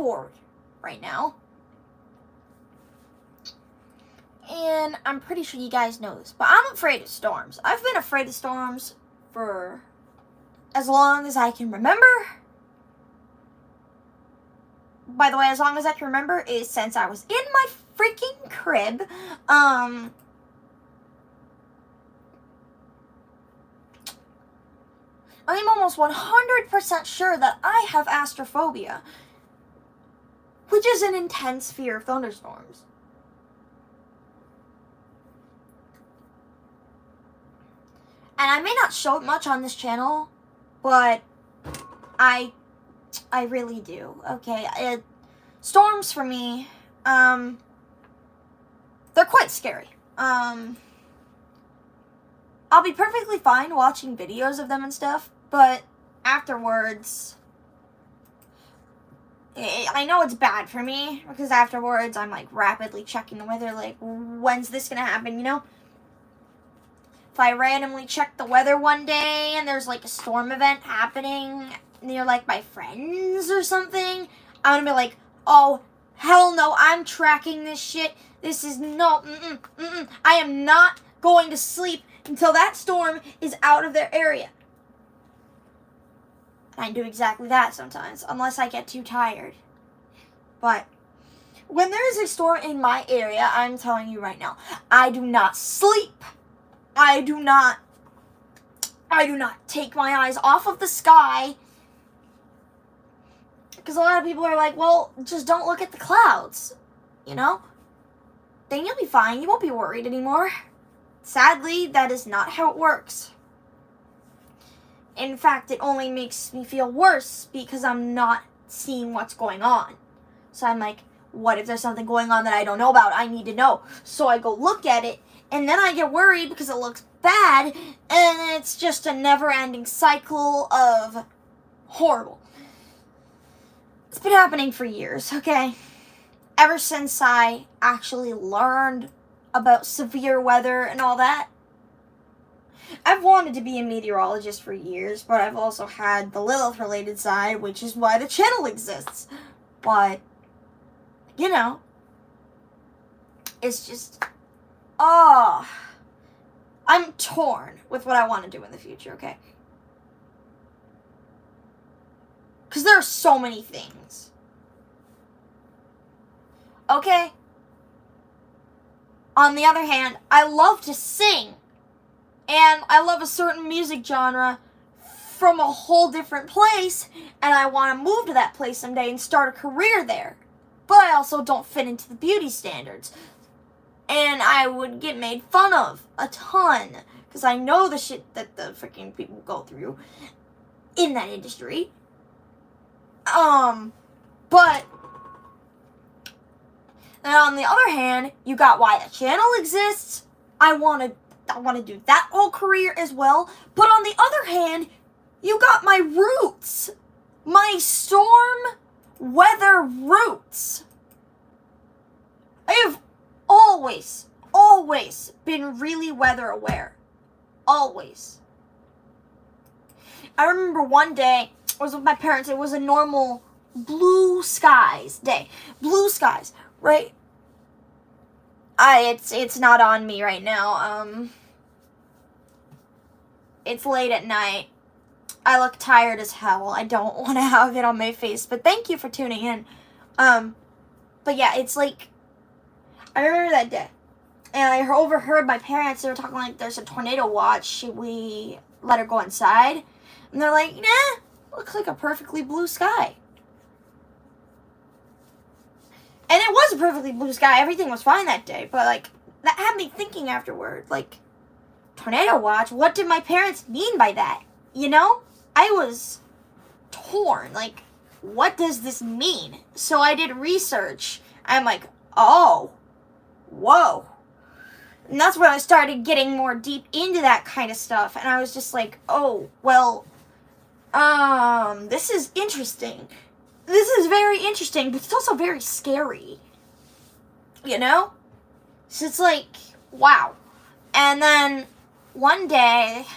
bored right now. And I'm pretty sure you guys know this, but I'm afraid of storms. I've been afraid of storms for as long as I can remember. By the way, as long as I can remember is since I was in my freaking crib. I'm almost 100% sure that I have astrophobia, which is an intense fear of thunderstorms. And I may not show it much on this channel, but I really do. Okay, storms for me, they're quite scary. I'll be perfectly fine watching videos of them and stuff, but afterwards, I know it's bad for me, because afterwards I'm like rapidly checking the weather, like, when's this gonna happen, you know? If I randomly check the weather one day and there's like a storm event happening near like my friends or something, I'm gonna be like, oh, hell no, I'm tracking this shit. This is no, I am not going to sleep until that storm is out of their area. And I do exactly that sometimes, unless I get too tired. But when there is a storm in my area, I'm telling you right now, I do not sleep. I do not take my eyes off of the sky, because a lot of people are like, well, just don't look at the clouds, you know? Then you'll be fine. You won't be worried anymore. Sadly, that is not how it works. In fact, it only makes me feel worse because I'm not seeing what's going on. So I'm like, what if there's something going on that I don't know about? I need to know. So I go look at it, and then I get worried because it looks bad, and it's just a never-ending cycle of horrible. It's been happening for years, okay? Ever since I actually learned about severe weather and all that. I've wanted to be a meteorologist for years, but I've also had the Lilith-related side, which is why the channel exists. But, you know, it's just, I'm torn with what I want to do in the future, okay? Because there are so many things. Okay? On the other hand, I love to sing. And I love a certain music genre from a whole different place, and I want to move to that place someday and start a career there. But I also don't fit into the beauty standards. And I would get made fun of a ton, because I know the shit that the freaking people go through in that industry. But then on the other hand, you got why the channel exists. I want to do that whole career as well. But on the other hand, you got my roots. My storm weather roots. I have always been really weather aware. Always. I remember one day, I was with my parents. It was a normal blue skies day. Blue skies, right? It's not on me right now. It's late at night. I look tired as hell. I don't want to have it on my face, but thank you for tuning in. But yeah, it's like, I remember that day, and I overheard my parents. They were talking like, there's a tornado watch. Should we let her go inside? And they're like, nah, looks like a perfectly blue sky. And it was a perfectly blue sky. Everything was fine that day. But, like, that had me thinking afterward. Like, tornado watch? What did my parents mean by that? You know? I was torn. Like, what does this mean? So I did research. I'm like, oh, whoa. And that's when I started getting more deep into that kind of stuff. And I was just like, oh, well, this is interesting. This is very interesting, but it's also very scary. You know? So it's like, wow. And then one day,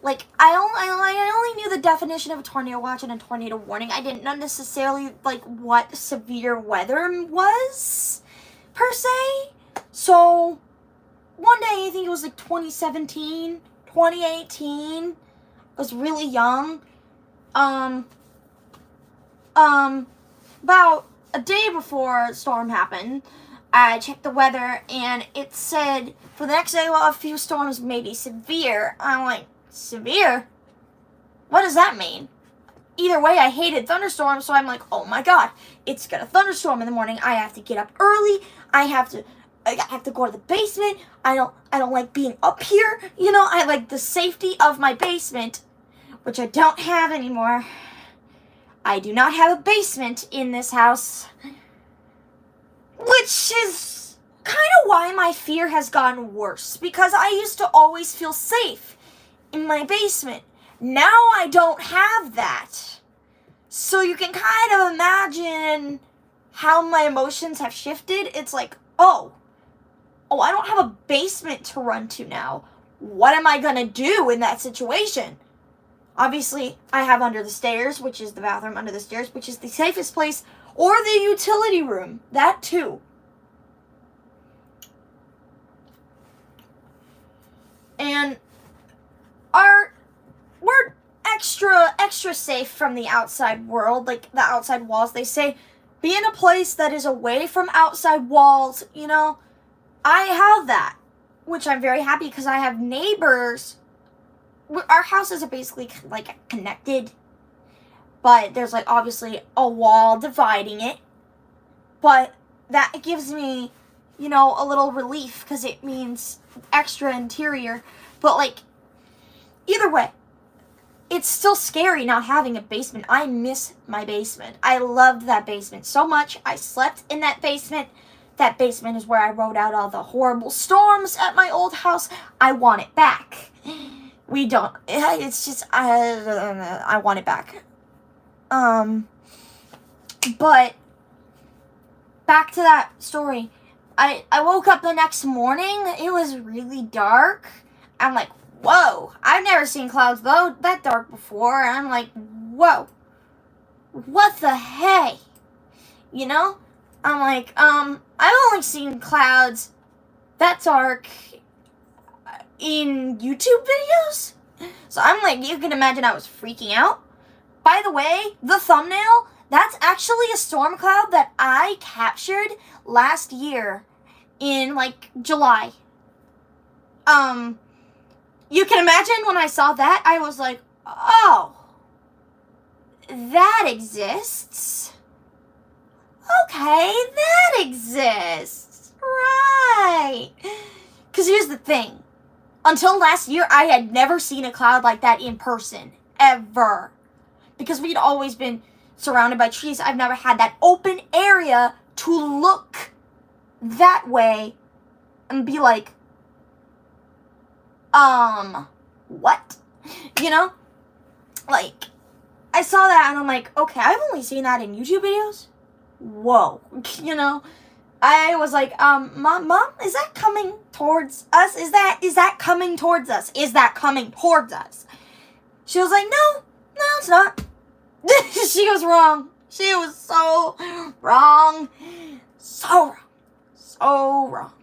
Like, I only knew the definition of a tornado watch and a tornado warning. I didn't know necessarily, like, what severe weather was, per se. So, one day, I think it was, like, 2017, 2018, I was really young. About a day before the storm happened, I checked the weather, and it said, for the next day, well, a few storms may be severe. I'm like, severe? What does that mean? Either way, I hated thunderstorms, so I'm like, oh my god, it's gonna thunderstorm in the morning. I have to get up early. I have to go to the basement. I don't like being up here. You know, I like the safety of my basement, which I don't have anymore. I do not have a basement in this house, which is kind of why my fear has gotten worse, because I used to always feel safe in my basement. Now I don't have that. So you can kind of imagine how my emotions have shifted. It's like, oh, I don't have a basement to run to now. What am I gonna do in that situation? Obviously, I have under the stairs, which is the bathroom under the stairs, which is the safest place, or the utility room. That too. And we're extra safe from the outside world, like the outside walls. They say, be in a place that is away from outside walls, you know. I have that, which I'm very happy because I have neighbors. Our houses are basically like connected, but there's like obviously a wall dividing it. But that gives me, you know, a little relief because it means extra interior. But like, either way, it's still scary not having a basement. I miss my basement. I loved that basement so much. I slept in that basement. That basement is where I rode out all the horrible storms at my old house. I want it back. We don't. It's just, I want it back. But back to that story. I woke up the next morning. It was really dark. I'm like, whoa, I've never seen clouds that dark before. And I'm like, whoa, what the hey? You know? I'm like, I've only seen clouds that dark in YouTube videos. So I'm like, you can imagine I was freaking out. By the way, the thumbnail, that's actually a storm cloud that I captured last year in like July. You can imagine when I saw that, I was like, oh, that exists. Okay, that exists. Right. Because here's the thing. Until last year, I had never seen a cloud like that in person. Ever. Because we'd always been surrounded by trees. I've never had that open area to look that way and be like, what? You know? Like, I saw that and I'm like, okay, I've only seen that in YouTube videos. Whoa. You know? I was like, Mom, is that coming towards us? Is that coming towards us? Is that coming towards us? She was like, no, it's not. She was wrong. She was so wrong. So wrong.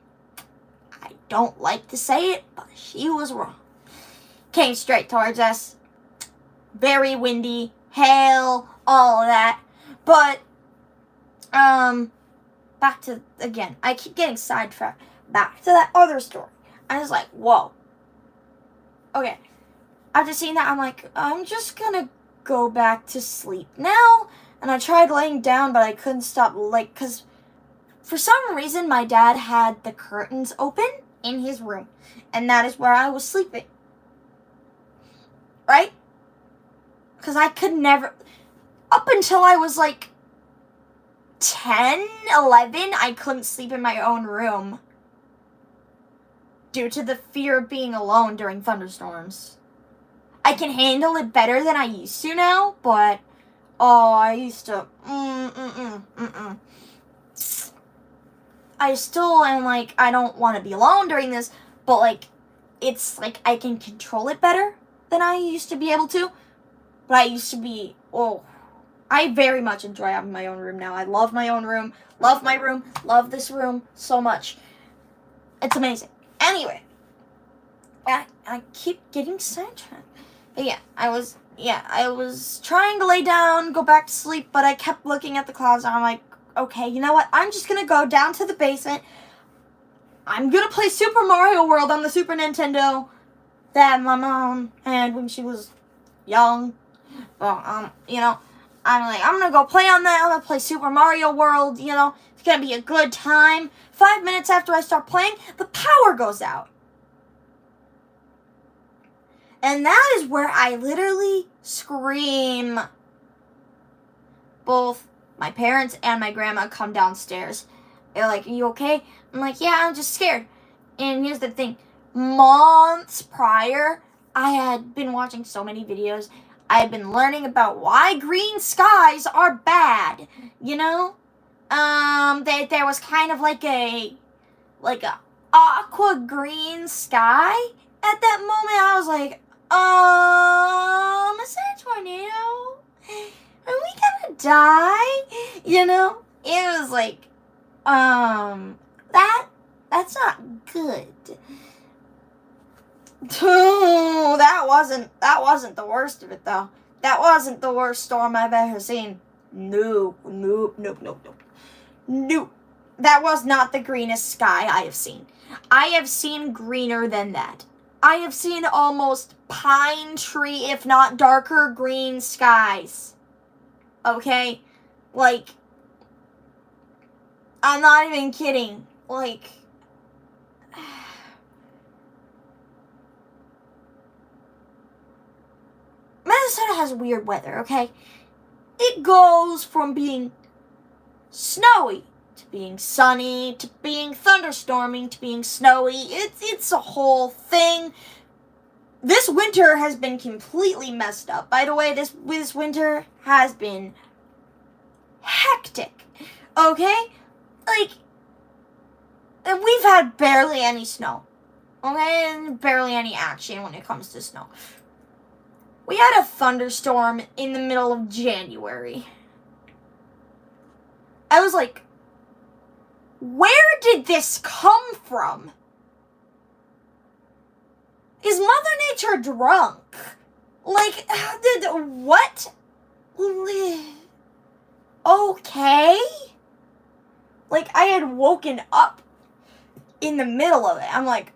I don't like to say it, but she was wrong. Came straight towards us. Very windy, hail, all of that. But, back to, again, I keep getting sidetracked. Back to that other story. I was like, whoa. Okay. After seeing that, I'm like, I'm just gonna go back to sleep now. And I tried laying down, but I couldn't stop, like, because for some reason, my dad had the curtains open in his room. And that is where I was sleeping. Right? Because I could never, up until I was like 10, 11, I couldn't sleep in my own room due to the fear of being alone during thunderstorms. I can handle it better than I used to now, but I used to I still am like, I don't want to be alone during this, but like, it's like I can control it better. than I used to be able to. But I used to be, I very much enjoy having my own room now. I love my own room. Love my room. Love this room so much. It's amazing. Anyway, I keep getting sidetracked. But yeah, I was trying to lay down, go back to sleep, but I kept looking at the closet. I'm like, okay, you know what? I'm just going to go down to the basement. I'm going to play Super Mario World on the Super Nintendo that my mom had when she was young. Well, you know, I'm like, I'm going to go play on that. I'm going to play Super Mario World, you know. It's going to be a good time. 5 minutes after I start playing, the power goes out. And that is where I literally scream. Both my parents and my grandma come downstairs. They're like, are you okay? I'm like, yeah, I'm just scared. And here's the thing. Months prior, I had been watching so many videos. I had been learning about why green skies are bad. You know? There was kind of like a aqua green sky. At that moment, I was like, is that a tornado? Are we gonna die? You know? It was like, that's not good. That wasn't the worst of it, though. That wasn't the worst storm I've ever seen. No. That was not the greenest sky I have seen. I have seen greener than that. I have seen almost pine tree, if not darker green skies. Okay? Like, I'm not even kidding. Like, Minnesota has weird weather, okay? It goes from being snowy to being sunny to being thunderstorming to being snowy. It's a whole thing. This winter has been completely messed up. By the way, this winter has been hectic. Okay? Like, we've had barely any snow. Okay? And barely any action when it comes to snow. We had a thunderstorm in the middle of January. I was like, where did this come from? Is Mother Nature drunk? Like, what? Okay? Like, I had woken up in the middle of it. I'm like,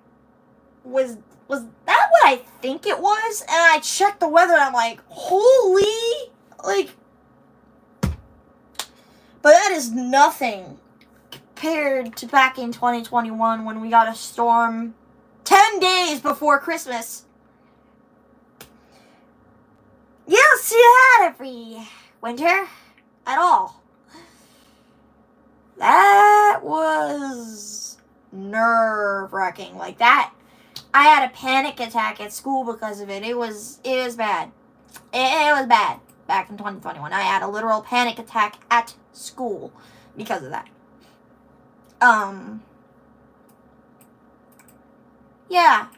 was that what I think it was? And I checked the weather and I'm like, holy, like, but that is nothing compared to back in 2021 when we got a storm 10 days before Christmas. You don't see that every winter at all. That was nerve-wracking. Like that, I had a panic attack at school because of it. It was bad. It was bad back in 2021. I had a literal panic attack at school because of that. Yeah.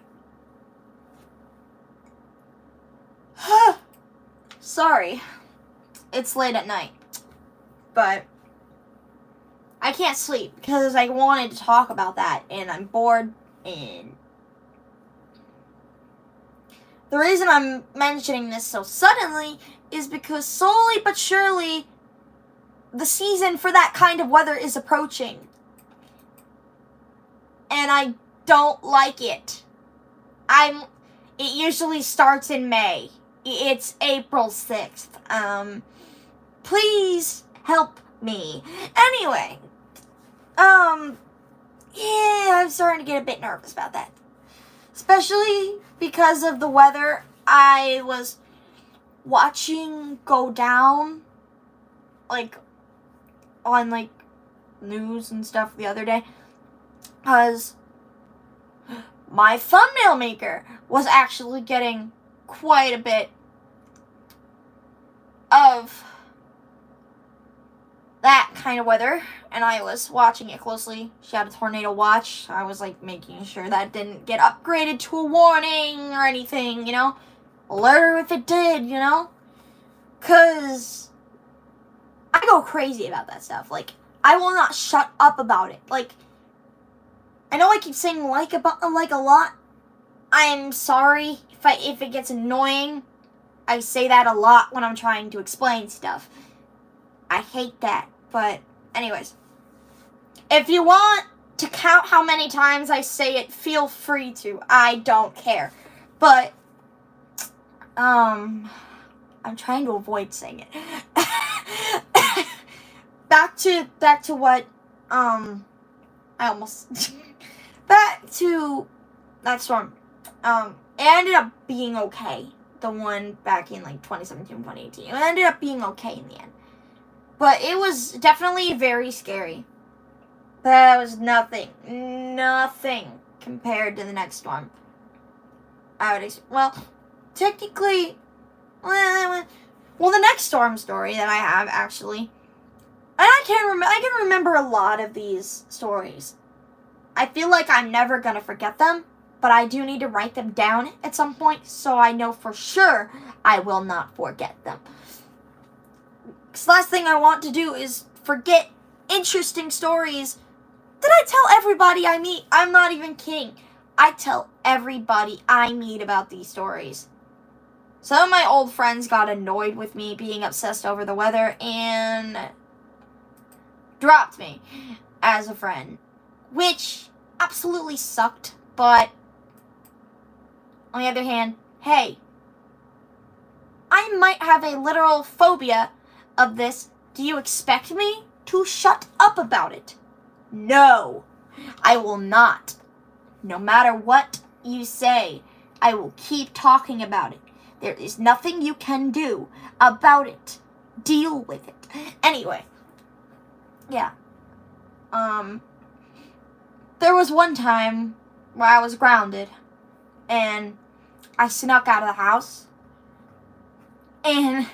Sorry. It's late at night. But I can't sleep because I wanted to talk about that and I'm bored. And the reason I'm mentioning this so suddenly is because slowly but surely the season for that kind of weather is approaching. And I don't like it. It usually starts in May. It's April 6th. Please help me. Anyway, yeah, I'm starting to get a bit nervous about that. Especially because of the weather. I was watching go down, like, on, like, news and stuff the other day. Because my thumbnail maker was actually getting quite a bit of that kind of weather, and I was watching it closely. She had a tornado watch. I was, like, making sure that didn't get upgraded to a warning or anything, you know? alert her if it did, you know? Because I go crazy about that stuff. Like, I will not shut up about it. Like, I know I keep saying like a lot. I'm sorry if it gets annoying. I say that a lot when I'm trying to explain stuff. I hate that. But anyways, if you want to count how many times I say it, feel free to. I don't care. But I'm trying to avoid saying it. back to what I almost back to that storm. It ended up being okay. The one back in like 2017, 2018. It ended up being okay in the end. But it was definitely very scary. That was nothing compared to the next storm. Technically, well, the next storm story that I have actually, and I can remember a lot of these stories. I feel like I'm never gonna forget them, but I do need to write them down at some point so I know for sure I will not forget them. Because the last thing I want to do is forget interesting stories that I tell everybody I meet. I'm not even kidding. I tell everybody I meet about these stories. Some of my old friends got annoyed with me being obsessed over the weather and dropped me as a friend, which absolutely sucked, but on the other hand, hey, I might have a literal phobia of this. Do you expect me to shut up about it? No, I will not. No matter what you say, I will keep talking about it. There is nothing you can do about it. Deal with it. Anyway, yeah. There was one time where I was grounded and I snuck out of the house and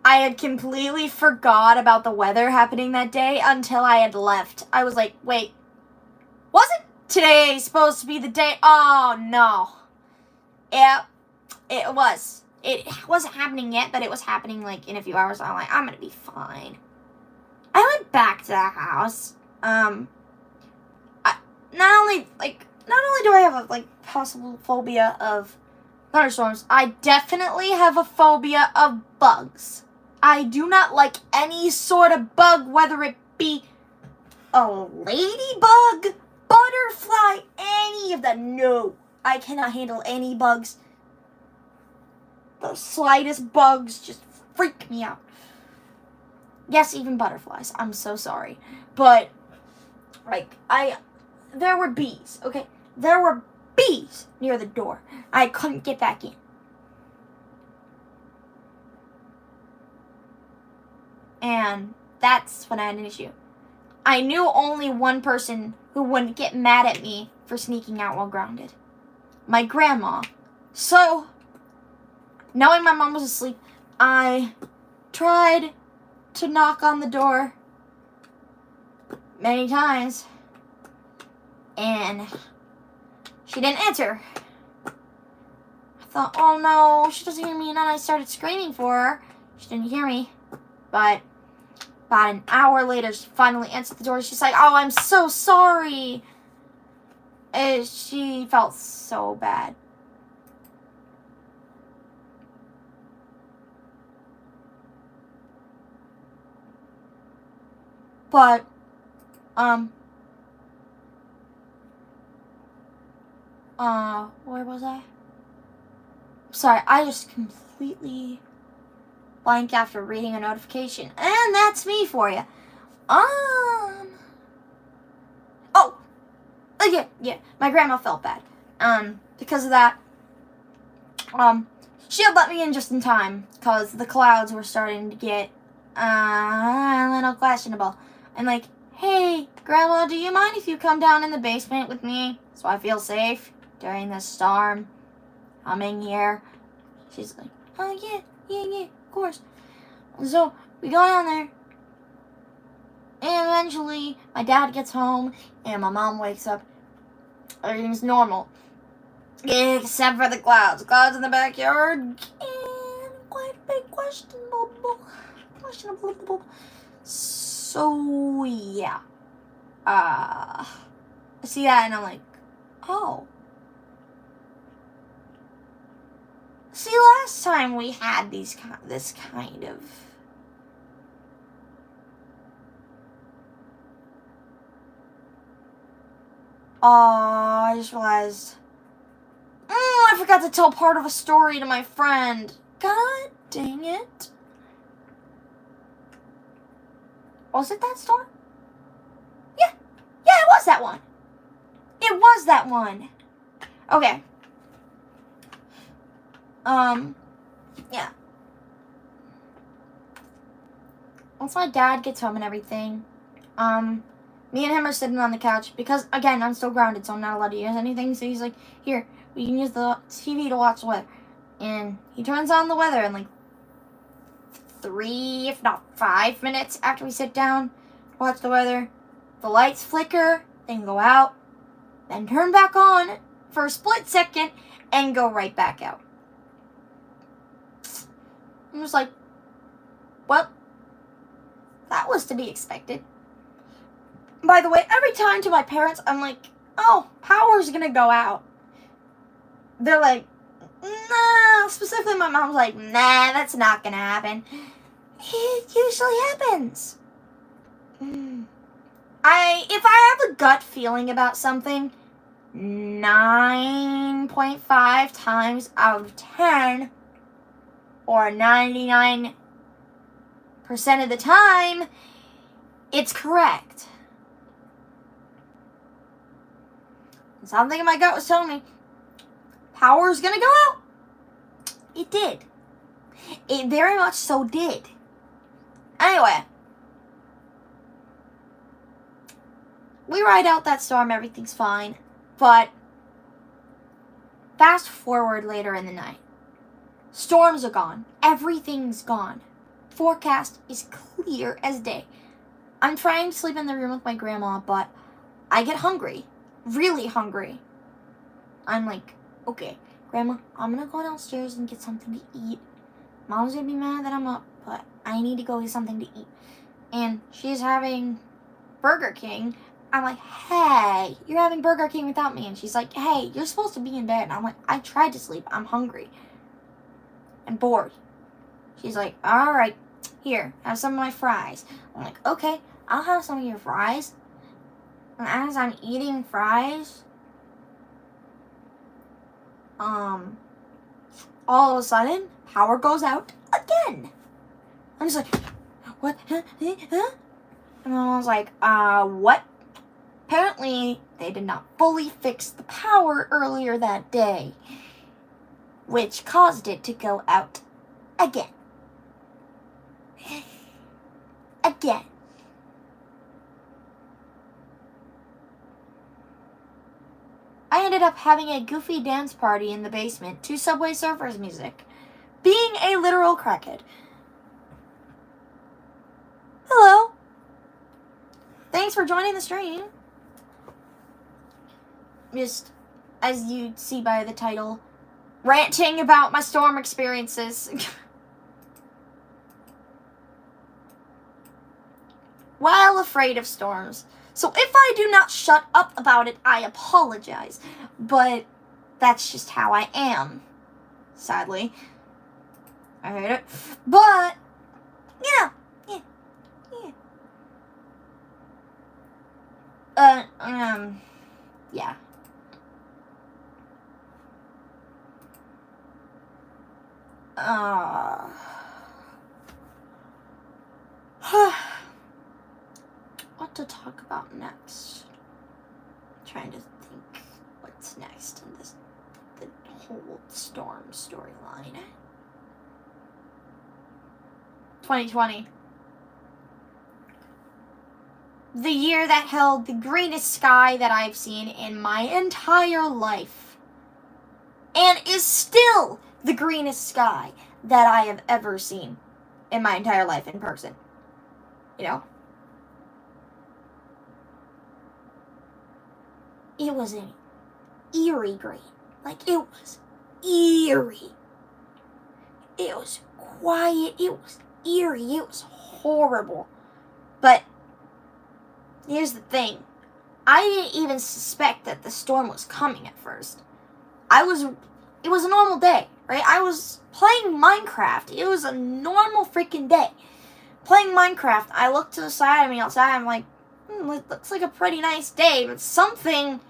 I had completely forgot about the weather happening that day until I had left. I was like, wait, wasn't today supposed to be the day? Oh, no. Yeah, it was. It wasn't happening yet, but it was happening like in a few hours. I'm like, I'm gonna be fine. I went back to the house. Not only do I have a possible phobia of thunderstorms, I definitely have a phobia of bugs. I do not like any sort of bug, whether it be a ladybug, butterfly, any of them. No, I cannot handle any bugs. The slightest bugs just freak me out. Yes, even butterflies. I'm so sorry. But, there were bees, okay? There were bees near the door. I couldn't get back in. And that's when I had an issue. I knew only one person who wouldn't get mad at me for sneaking out while grounded. My grandma. So, knowing my mom was asleep, I tried to knock on the door many times. And she didn't answer. I thought, oh no, she doesn't hear me. And then I started screaming for her. She didn't hear me. But about an hour later, she finally answered the door. She's like, oh, I'm so sorry. And she felt so bad. But, where was I? Sorry, I just completely blanked after reading a notification. And that's me for you. Yeah, my grandma felt bad. Because of that, she had let me in just in time, because the clouds were starting to get, a little questionable. And like, hey, Grandma, do you mind if you come down in the basement with me so I feel safe during this storm coming here? She's like, oh, yeah, of course. So, we go down there, and eventually, my dad gets home, and my mom wakes up. Everything's normal. Except for the clouds. Clouds in the backyard. And quite a bit questionable. So, yeah. I see that and I'm like, oh. See, last time we had this kind of... I just realized... I forgot to tell part of a story to my friend. God dang it. Was it that storm? Yeah, it was that one. It was that one. Okay. Yeah. Once my dad gets home and everything, me and him are sitting on the couch because, again, I'm still grounded, so I'm not allowed to use anything. So he's like, here, we can use the TV to watch the weather. And he turns on the weather, and like 3, if not 5 minutes after we sit down to watch the weather, the lights flicker, then go out, then turn back on for a split second, and go right back out. I'm just like, well, that was to be expected. By the way, every time to my parents, I'm like, oh, power's gonna go out. They're like, nah. Specifically, my mom's like, nah, that's not gonna happen. It usually happens. If I have a gut feeling about something, 9.5 times out of 10, or 99% of the time, it's correct. Something in my gut was telling me, power's gonna go out. It did. It very much so did. Anyway. We ride out that storm, everything's fine. But, fast forward later in the night. Storms are gone. Everything's gone. Forecast is clear as day. I'm trying to sleep in the room with my grandma, but I get hungry. Really hungry. I'm like, okay, Grandma, I'm gonna go downstairs and get something to eat. Mom's gonna be mad that I'm up, but I need to go get something to eat. And she's having Burger King. I'm like, hey, you're having Burger King without me. And she's like, hey, you're supposed to be in bed. And I'm like, I tried to sleep. I'm hungry and bored. She's like, all right, here, have some of my fries. I'm like, okay, I'll have some of your fries. And as I'm eating fries, all of a sudden, power goes out again. I'm just like, what? Huh? And I was like, what? Apparently, they did not fully fix the power earlier that day, which caused it to go out again. Again. I ended up having a goofy dance party in the basement to Subway Surfers music, being a literal crackhead. Hello. Thanks for joining the stream. Just, as you see by the title, ranting about my storm experiences. While afraid of storms. So if I do not shut up about it, I apologize. But that's just how I am. Sadly. I hate it. But, yeah. Yeah. What to talk about next? I'm trying to think what's next in the whole storm storyline. 2020. The year that held the greenest sky that I've seen in my entire life. And is still the greenest sky that I have ever seen in my entire life in person. You know? It was an eerie green. Like, it was eerie. It was quiet. It was eerie. It was horrible. But here's the thing. I didn't even suspect that the storm was coming at first. It was a normal day, right? I was playing Minecraft. It was a normal freaking day. Playing Minecraft, I looked to the side of me outside. I'm like, it looks like a pretty nice day. But something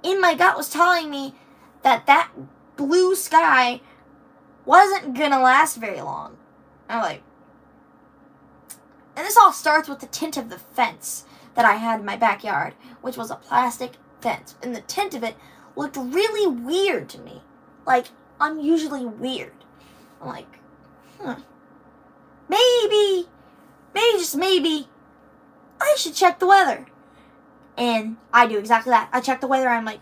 in my gut was telling me that blue sky wasn't gonna last very long. I'm like, and this all starts with the tint of the fence that I had in my backyard, which was a plastic fence. And the tint of it looked really weird to me. Like, unusually weird. I'm like, maybe, just maybe, I should check the weather. And I do exactly that. I check the weather, I'm like,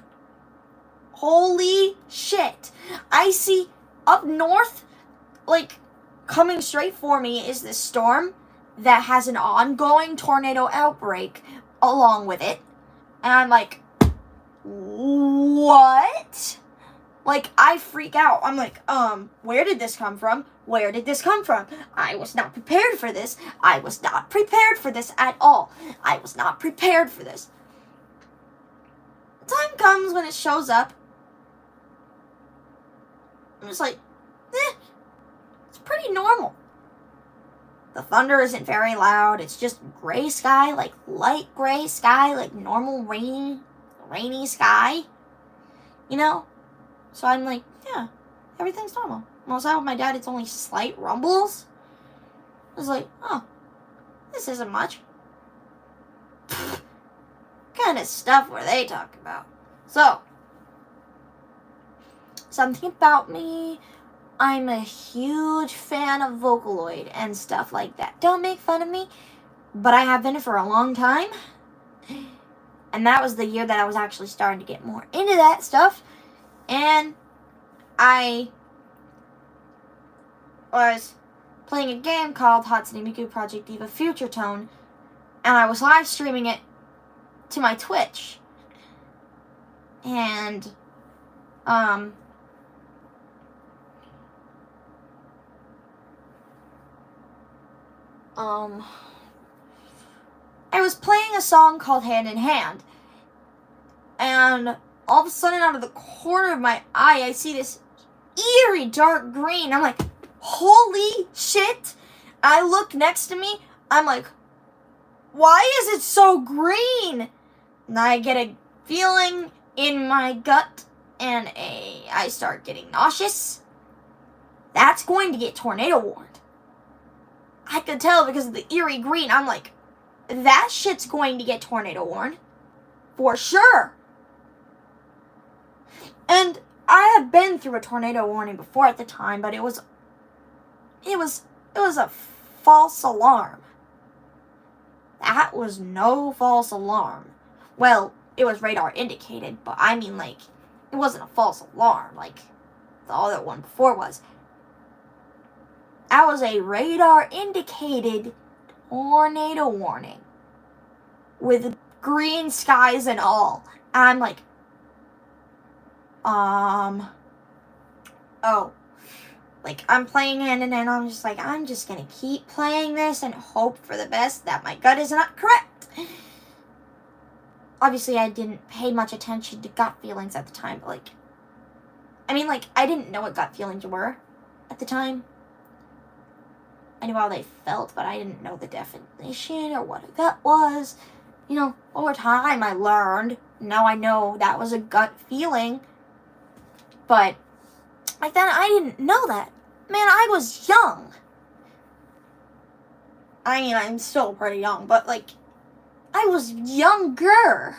holy shit. I see up north, like, coming straight for me is this storm that has an ongoing tornado outbreak along with it. And I'm like, what? Like, I freak out. I'm like, where did this come from? Where did this come from? I was not prepared for this. I was not prepared for this at all. I was not prepared for this. The time comes when it shows up. I'm just like, it's pretty normal. The thunder isn't very loud. It's just gray sky, like light gray sky, like normal rainy sky. You know? So I'm like, yeah, everything's normal. When I was out with my dad, it's only slight rumbles. I was like, oh, this isn't much. What kind of stuff were they talking about? So, something about me, I'm a huge fan of Vocaloid and stuff like that. Don't make fun of me, but I have been for a long time. And that was the year that I was actually starting to get more into that stuff. And I was playing a game called Hatsune Miku Project Diva Future Tone, and I was live streaming it to my Twitch. And, I was playing a song called Hand in Hand, and all of a sudden, out of the corner of my eye, I see this eerie dark green. I'm like, holy shit. I look next to me. I'm like, why is it so green? And I get a feeling in my gut, and I start getting nauseous. That's going to get tornado warned. I could tell because of the eerie green. I'm like, that shit's going to get tornado warned. For sure. And I had been through a tornado warning before at the time, but it was a false alarm. That was no false alarm. Well, it was radar indicated, but I mean, like, it wasn't a false alarm like the other one before was. That was a radar indicated tornado warning with green skies and all. And I'm like, oh, like, I'm playing it, and then I'm just like, I'm just gonna keep playing this and hope for the best that my gut is not correct. Obviously, I didn't pay much attention to gut feelings at the time, but, like, I mean, like, I didn't know what gut feelings were at the time. I knew how they felt, but I didn't know the definition or what a gut was. You know, over time I learned. Now I know that was a gut feeling. But like then I didn't know that. Man, I was young. I mean, I'm still pretty young, but like, I was younger.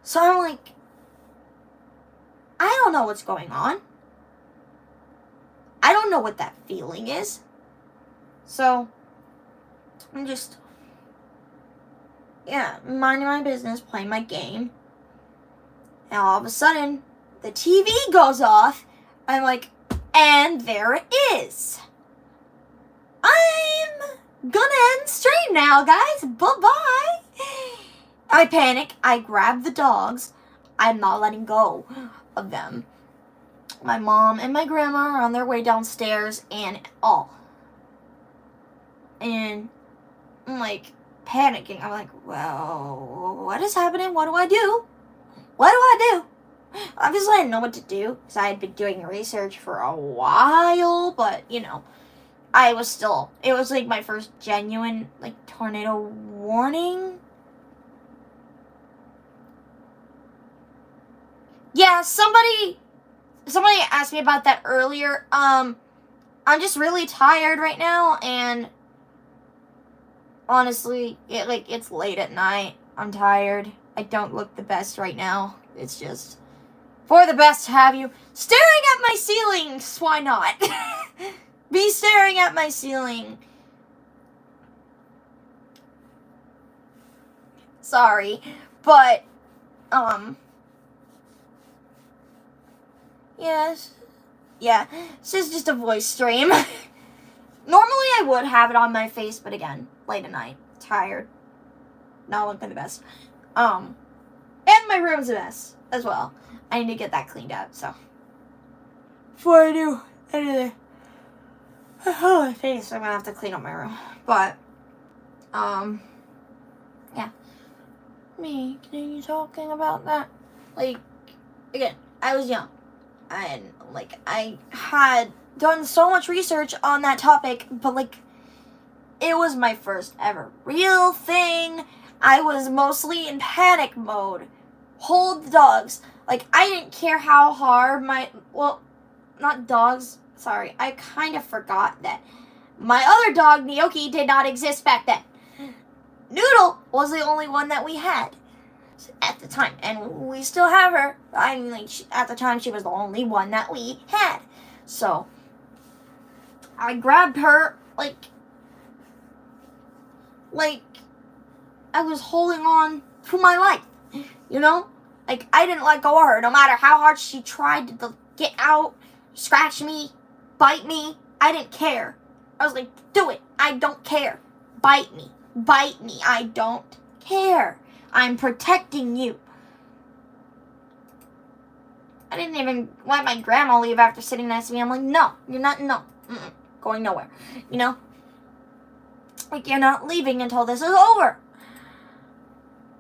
So I'm like, I don't know what's going on. I don't know what that feeling is. So, I'm just, minding my business, playing my game. And all of a sudden, the TV goes off. I'm like, and there it is. I'm gonna end stream now, guys. Bye-bye. I panic. I grab the dogs. I'm not letting go of them. my mom and my grandma are on their way downstairs and all. And I'm like panicking. I'm like, well, what is happening? What do I do? What do I do? Obviously, I didn't know what to do because I had been doing research for a while, but you know, it was like my first genuine like tornado warning. Yeah, somebody asked me about that earlier. I'm just really tired right now, and honestly, it's late at night. I'm tired. I don't look the best right now. It's just for the best to have you staring at my ceiling. Why not? Be staring at my ceiling. Sorry, but yes. Yeah, this is just a voice stream. Normally I would have it on my face, but again, late at night, tired, not looking the best. And my room's a mess as well. I need to get that cleaned up, so. Before I do anything, my face, I'm gonna have to clean up my room. But, yeah. Me, continue talking about that. Like, again, I was young. And, like, I had done so much research on that topic, but, like, it was my first ever real thing. I was mostly in panic mode. Hold the dogs. Like, I didn't care how hard not dogs, sorry, I kind of forgot that my other dog, Naoki, did not exist back then. Noodle was the only one that we had at the time, and we still have her. I mean, like, at the time, she was the only one that we had. So, I grabbed her, like, I was holding on to my life, you know? Like, I didn't let go of her, no matter how hard she tried to get out, scratch me, bite me. I didn't care. I was like, do it. I don't care. Bite me. I don't care. I'm protecting you. I didn't even let my grandma leave after sitting next to me. I'm like, no, you're not, no. Going nowhere. You know? Like, you're not leaving until this is over.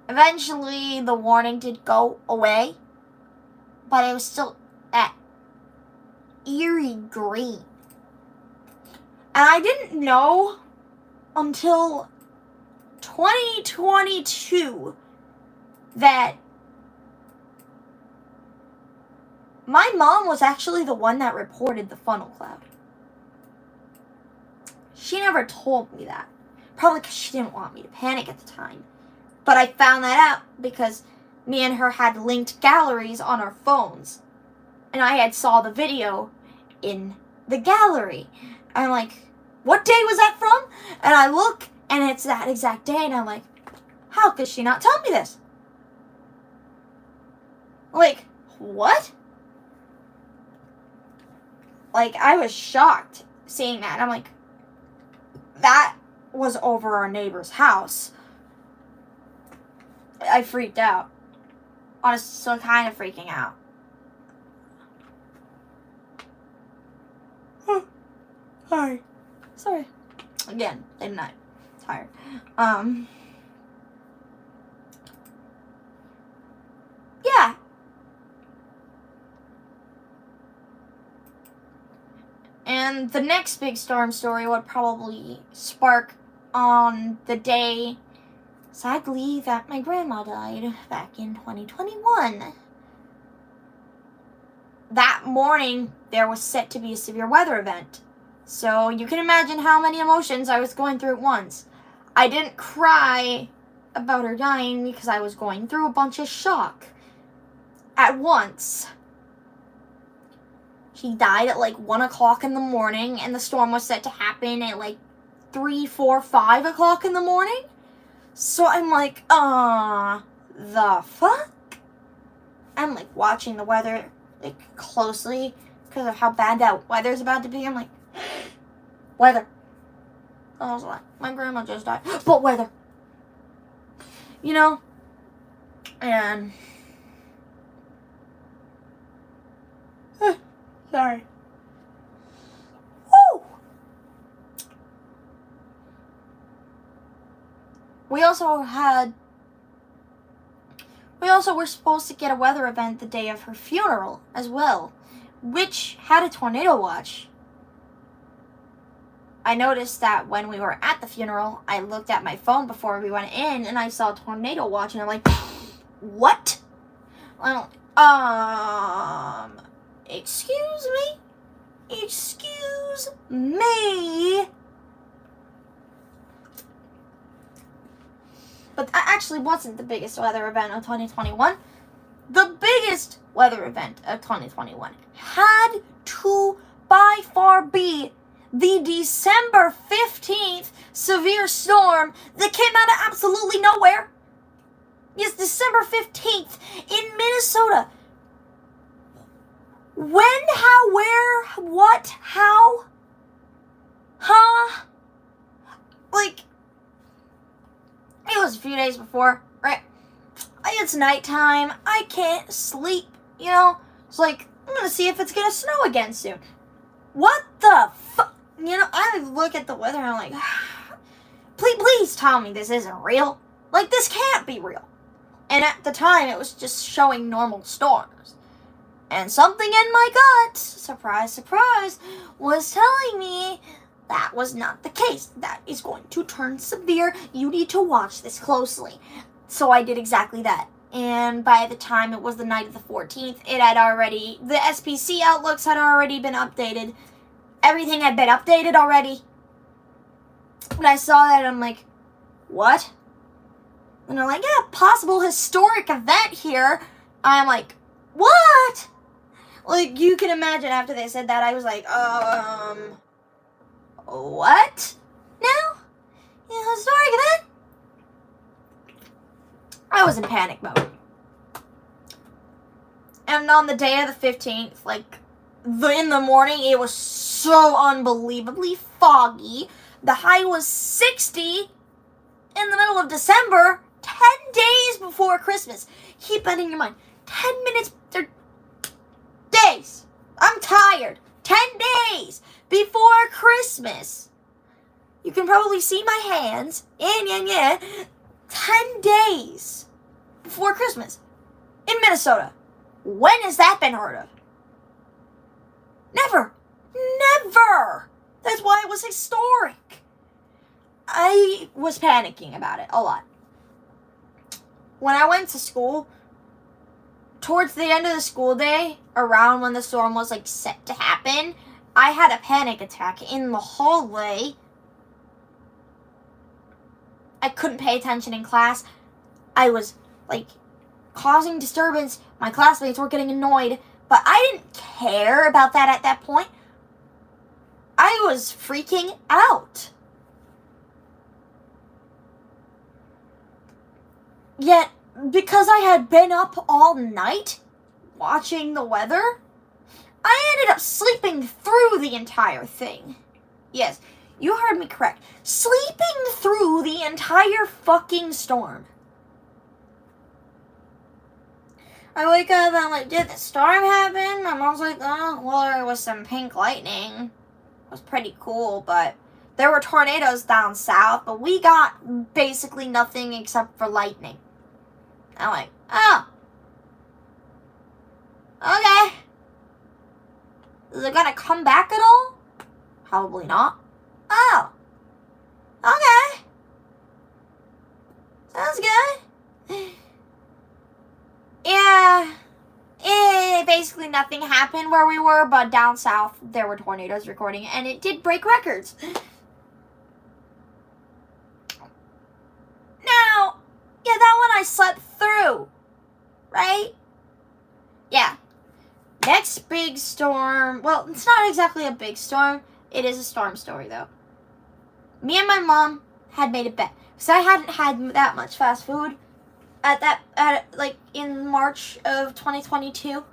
Eventually, the warning did go away. But it was still at eerie green. And I didn't know until 2022 that my mom was actually the one that reported the funnel cloud. She never told me that. Probably because she didn't want me to panic at the time. But I found that out because me and her had linked galleries on our phones. And I had saw the video in the gallery. I'm like, what day was that from? And I look, and it's that exact day, and I'm like, how could she not tell me this? Like, what? Like, I was shocked seeing that. I'm like, that was over our neighbor's house. I freaked out. Honestly, still kind of freaking out. Hi. Sorry. Again, late at night. Tired. Yeah. And the next big storm story would probably spark on the day, sadly, that my grandma died back in 2021. That morning, there was set to be a severe weather event. So you can imagine how many emotions I was going through at once. I didn't cry about her dying because I was going through a bunch of shock at once. She died at like 1 o'clock in the morning, and the storm was set to happen at like 3, 4, 5 o'clock in the morning. So I'm like, the fuck? I'm like watching the weather like closely because of how bad that weather's about to be. I'm like, weather. I was like, my grandma just died. But weather. You know? And Sorry. Woo! We also were supposed to get a weather event the day of her funeral as well, which had a tornado watch. I noticed that when we were at the funeral, I looked at my phone before we went in and I saw a tornado watch and I'm like, what? Excuse me? Excuse me? But that actually wasn't the biggest weather event of 2021. The biggest weather event of 2021 had to by far be the December 15th severe storm that came out of absolutely nowhere. Yes, December 15th in Minnesota. When, how, where, what, how? Huh? Like, it was a few days before, right? It's nighttime. I can't sleep, you know? It's like, I'm gonna see if it's gonna snow again soon. What the fuck? You know, I look at the weather and I'm like, please tell me this isn't real. Like, this can't be real. And at the time, it was just showing normal storms. And something in my gut, surprise, surprise, was telling me that was not the case. That is going to turn severe. You need to watch this closely. So I did exactly that. And by the time it was the night of the 14th, the SPC outlooks had already been updated. Everything had been updated already. When I saw that, I'm like, what? And they're like, yeah, possible historic event here. I'm like, what? Like, you can imagine after they said that, I was like, what? Now? Yeah, historic event? I was in panic mode. And on the day of the 15th, in the morning, it was so unbelievably foggy. The high was 60 in the middle of December, 10 days before Christmas. Keep that in your mind. 10 minutes, days. I'm tired. 10 days before Christmas. You can probably see my hands. 10 days before Christmas in Minnesota. When has that been heard of? Never. Never. That's why it was historic. I was panicking about it a lot. When I went to school, towards the end of the school day, around when the storm was set to happen, I had a panic attack in the hallway. I couldn't pay attention in class. I was causing disturbance. My classmates were getting annoyed, but I didn't care about that at that point. I was freaking out. Yet, because I had been up all night watching the weather, I ended up sleeping through the entire thing. Yes, you heard me correct. Sleeping through the entire fucking storm. I wake up and I'm like, did the storm happen? My mom's like, oh, well, there was some pink lightning. It was pretty cool, but there were tornadoes down south, but we got basically nothing except for lightning. I'm like, oh. Okay. Is it gonna come back at all? Probably not. Oh. Okay. Sounds good. Yeah. Basically nothing happened where we were, but down south there were tornadoes recording, and it did break records. Now, yeah, that one I slept through, right? Yeah. Next big storm, well, it's not exactly a big storm. It is a storm story, though. Me and my mom had made a bet, because I hadn't had that much fast food in March of 2022.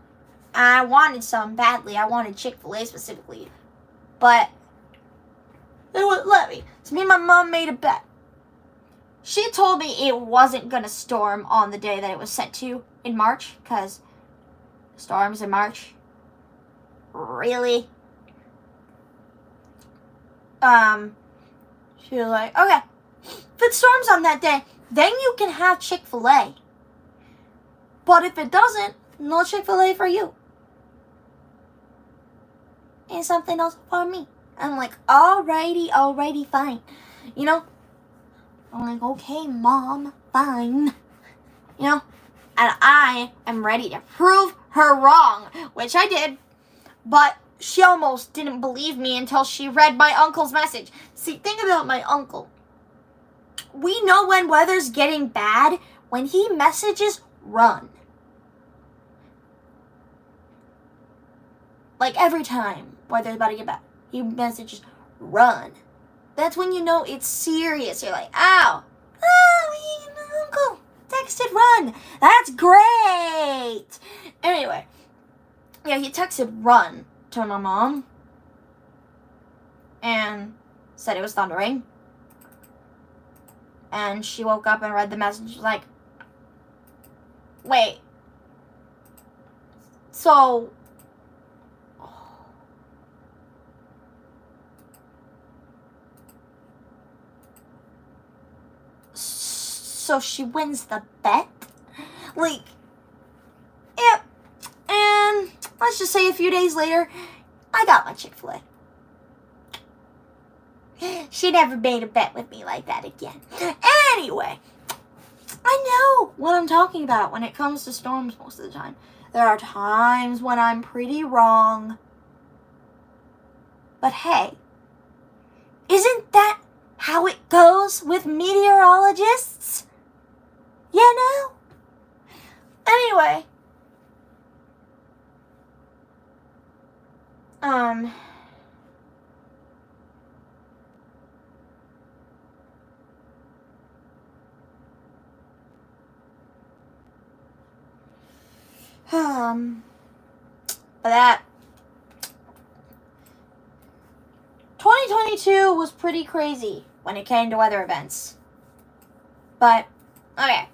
I wanted some badly. I wanted Chick-fil-A specifically, but they wouldn't let me. So me and my mom made a bet. She told me it wasn't going to storm on the day that it was set to in March, because storms in March. really? She was like, okay, if it storms on that day, then you can have Chick-fil-A. But if it doesn't, no Chick-fil-A for you. And something else for me. I'm like, alrighty, fine. You know? I'm like, okay, Mom, fine. You know? And I am ready to prove her wrong, which I did. But she almost didn't believe me until she read my uncle's message. See, think about my uncle. We know when weather's getting bad when he messages run. Like every time weather's about to get bad, he messages run. That's when you know it's serious. You're like, ow. My uncle texted run. That's great. Anyway, yeah, he texted run to my mom and said it was thundering. And she woke up and read the message like, wait, so she wins the bet? Like, yeah. And let's just say a few days later, I got my Chick-fil-A. She never made a bet with me like that again. Anyway, I know what I'm talking about when it comes to storms most of the time. There are times when I'm pretty wrong. But hey, isn't that how it goes with meteorologists? You know? Anyway. But that 2022 was pretty crazy when it came to weather events. But, okay.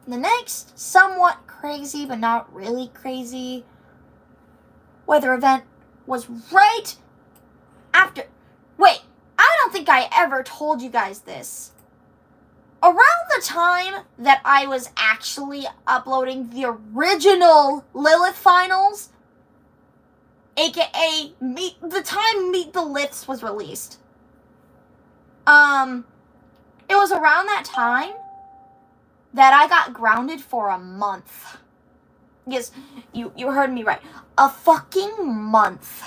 The next somewhat crazy, but not really crazy weather event was right after. Wait, I don't think I ever told you guys this. Around the time that I was actually uploading the original Lilith Finals, aka the time Meet the Liths was released. It was around that time that I got grounded for a month. Yes, you heard me right. A fucking month.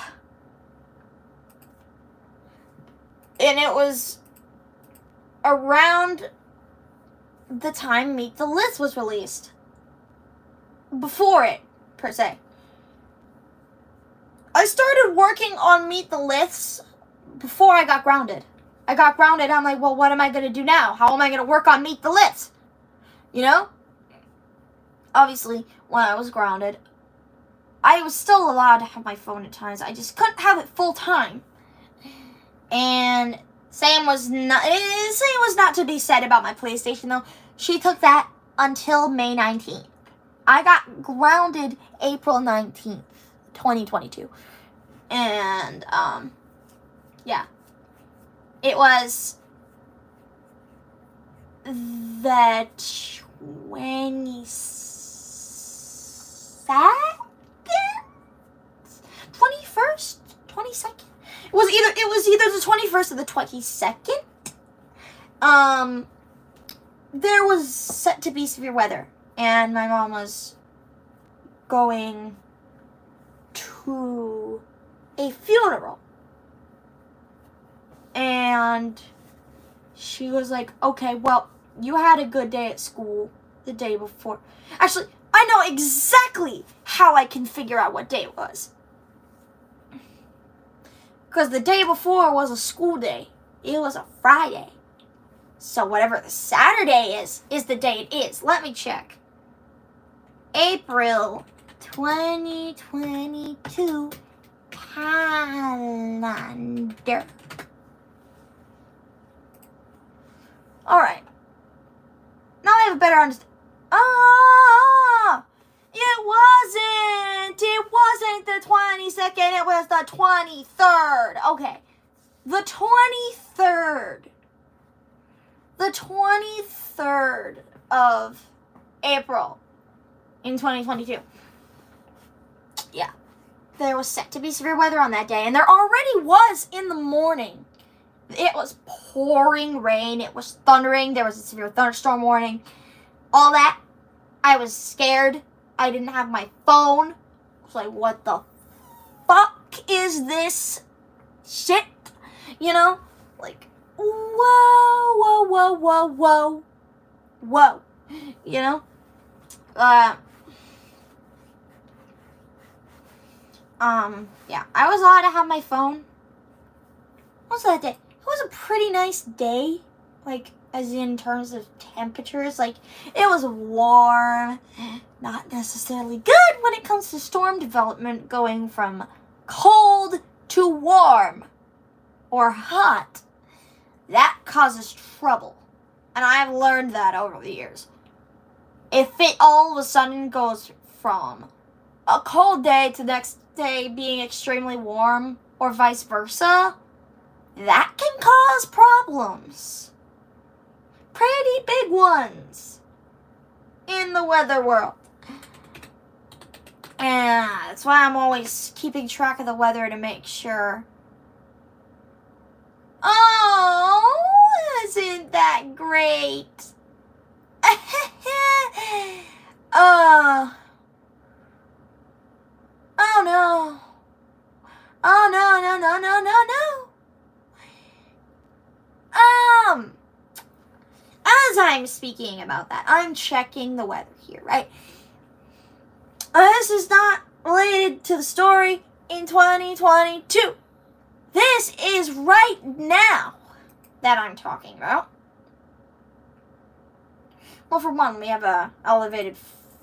And it was around the time Meet the Liths was released. Before it, per se. I started working on Meet the Liths before I got grounded. I got grounded, I'm like, well, what am I going to do now? How am I going to work on Meet the Liths? You know? Obviously, when I was grounded, I was still allowed to have my phone at times. I just couldn't have it full time. And same was not to be said about my PlayStation, though. She took that until May 19th. I got grounded April 19th, 2022. And, yeah. It was the 21st? 22nd? It was either the 21st or the 22nd. There was set to be severe weather, and my mom was going to a funeral. And she was like, okay, well, you had a good day at school the day before. Actually, I know exactly how I can figure out what day it was. Because the day before was a school day. It was a Friday. So whatever the Saturday is the day it is. Let me check. April 2022 calendar. Alright. Now I have a better understanding. It wasn't the 22nd, it was the 23rd. Okay. The 23rd. The 23rd of April in 2022. Yeah. There was set to be severe weather on that day, and there already was in the morning. It was pouring rain. It was thundering. There was a severe thunderstorm warning. All that. I was scared. I didn't have my phone. I was like, what the fuck is this shit? You know? Like, whoa, whoa, whoa, whoa, whoa. Whoa. You know? Yeah. I was allowed to have my phone. What was that day? It was a pretty nice day. Like, as in terms of temperatures. Like, it was warm. Not necessarily good when it comes to storm development going from cold to warm or hot. That causes trouble. And I've learned that over the years. If it all of a sudden goes from a cold day to the next day being extremely warm or vice versa, that can cause problems. Pretty big ones in the weather world. And that's why I'm always keeping track of the weather to make sure. Oh, isn't that great? Oh no. Oh no, no, no, no, no, no. As I'm speaking about that, I'm checking the weather here, right? This is not related to the story in 2022. This is right now that I'm talking about. Well, for one, we have a elevated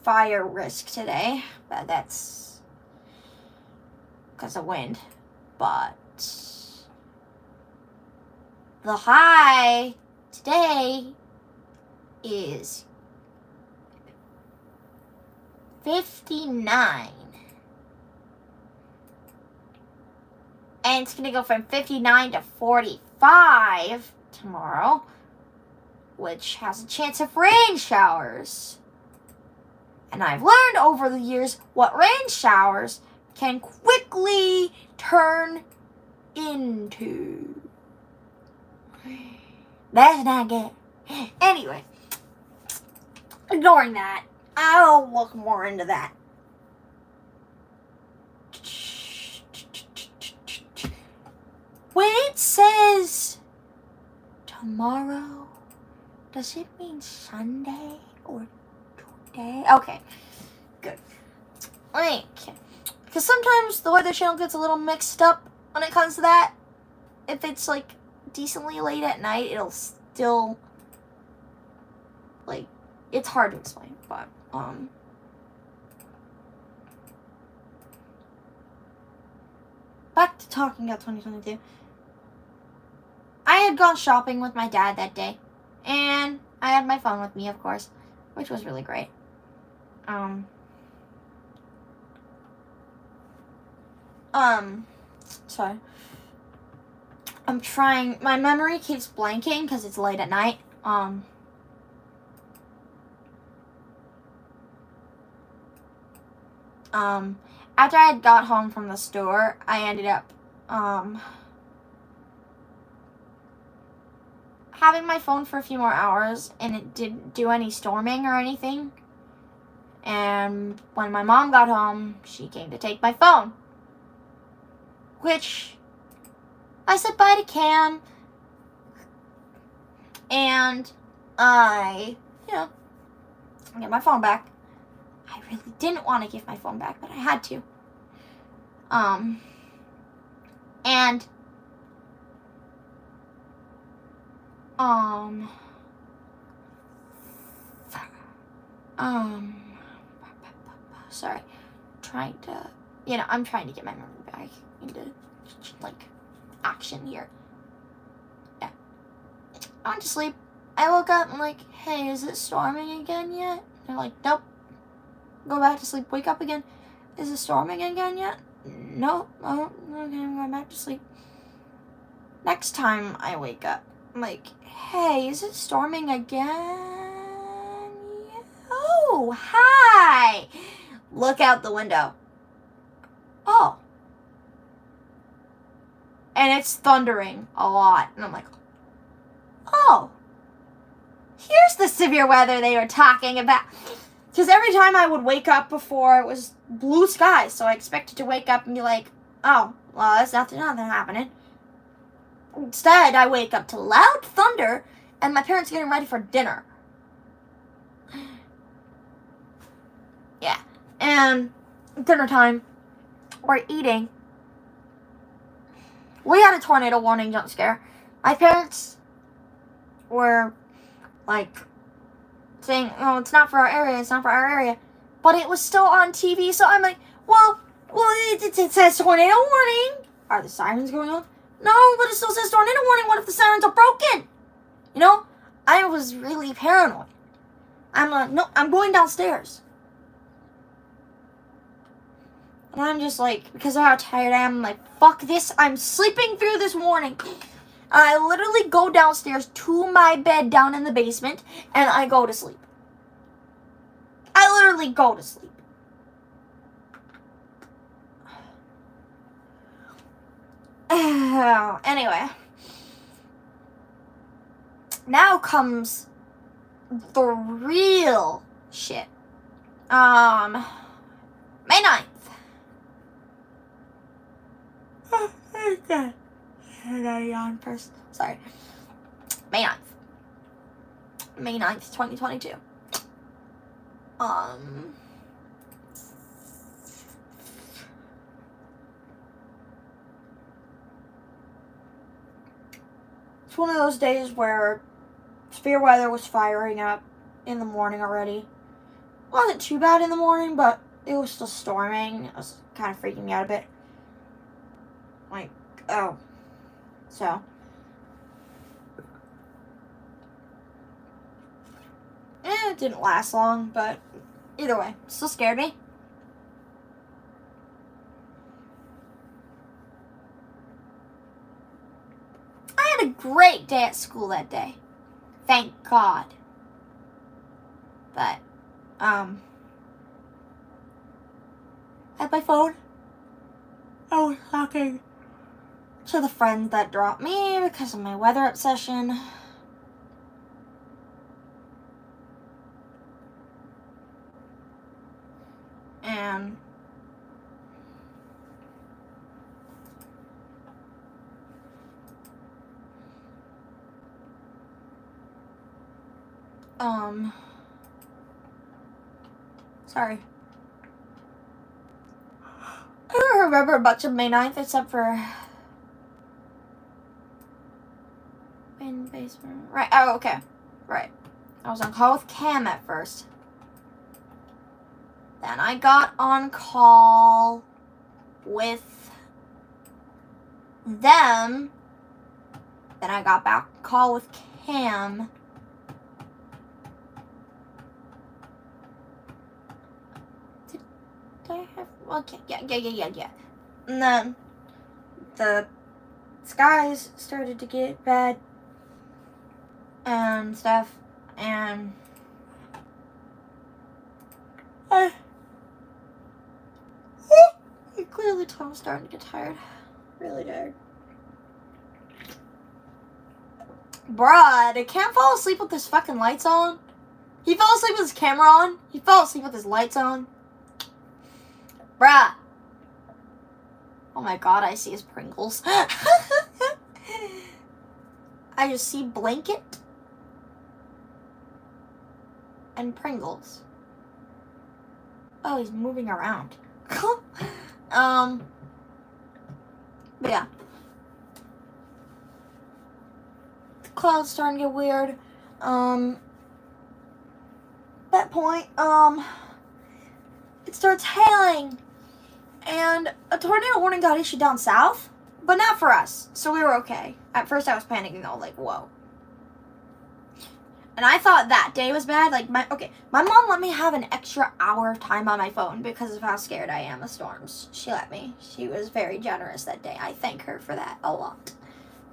fire risk today, but that's because of wind. But the high today is 59. And it's going to go from 59 to 45 tomorrow, which has a chance of rain showers. And I've learned over the years what rain showers can quickly turn into. That's not good. Anyway, ignoring that, I'll look more into that. When it says tomorrow, does it mean Sunday or today? Okay, good. Okay. Because sometimes the Weather Channel gets a little mixed up when it comes to that. If it's like decently late at night, it'll still, like, it's hard to explain, but, back to talking about 2022. I had gone shopping with my dad that day, and I had my phone with me, of course, which was really great. Sorry. I'm trying, my memory keeps blanking because it's late at night. After I had got home from the store, I ended up, having my phone for a few more hours, and it didn't do any storming or anything. And when my mom got home, she came to take my phone, which I said bye to Cam, and I get my phone back. I really didn't want to give my phone back, but I had to. Sorry. I'm trying to get my memory back into, like, action here. Yeah. I went to sleep. I woke up and I'm like, hey, is it storming again yet? They're like, nope. Go back to sleep. Wake up again. Is it storming again yet? no, oh, okay, I'm going back to sleep. Next time I wake up, I'm like, hey, is it storming again? Oh, hi. Look out the window. Oh. And it's thundering a lot. And I'm like, oh. Here's the severe weather they were talking about. Because every time I would wake up before, it was blue skies. So I expected to wake up and be like, oh, well, that's nothing happening. Instead, I wake up to loud thunder and my parents getting ready for dinner. Yeah. And dinner time, we're eating. We had a tornado warning jump scare. My parents were like saying, oh, it's not for our area, it's not for our area. But it was still on TV, so I'm like, well, it says tornado warning. Are the sirens going on? No, but it still says tornado warning. What if the sirens are broken? You know, I was really paranoid. I'm like, no, I'm going downstairs. And I'm just like, because of how tired I am, I'm like, fuck this. I'm sleeping through this warning. I literally go downstairs to my bed down in the basement, and I go to sleep. I literally go to sleep. Anyway. Now comes the real shit. May 9th. I gotta yawn first. Sorry. May 9th. May 9th, 2022. It's one of those days where severe weather was firing up in the morning already. It wasn't too bad in the morning, but it was still storming. It was kind of freaking me out a bit. Like, oh. So. It didn't last long, but either way, still scared me. I had a great day at school that day. Thank God. But, I had my phone. I was talking to the friend that dropped me because of my weather obsession. And sorry. I don't remember much of May 9th except for in basement. Right, oh, okay. Right. I was on call with Cam at first. Then I got on call with them. Then I got back call with Cam. Did I have... Okay, yeah. And then the skies started to get bad and stuff, and clearly Tom's starting to get tired. Really tired. Bruh, did Cam fall asleep with his fucking lights on? He fell asleep with his camera on. He fell asleep with his lights on. Bruh. Oh my god, I see his Pringles. I just see blanket and Pringles. Oh, he's moving around. But yeah. The clouds starting to get weird. At that point, it starts hailing. And a tornado warning got issued down south, but not for us. So we were okay. At first I was panicking though, like, whoa. And I thought that day was bad. Like, my mom let me have an extra hour of time on my phone because of how scared I am of storms. She let me. She was very generous that day. I thank her for that a lot.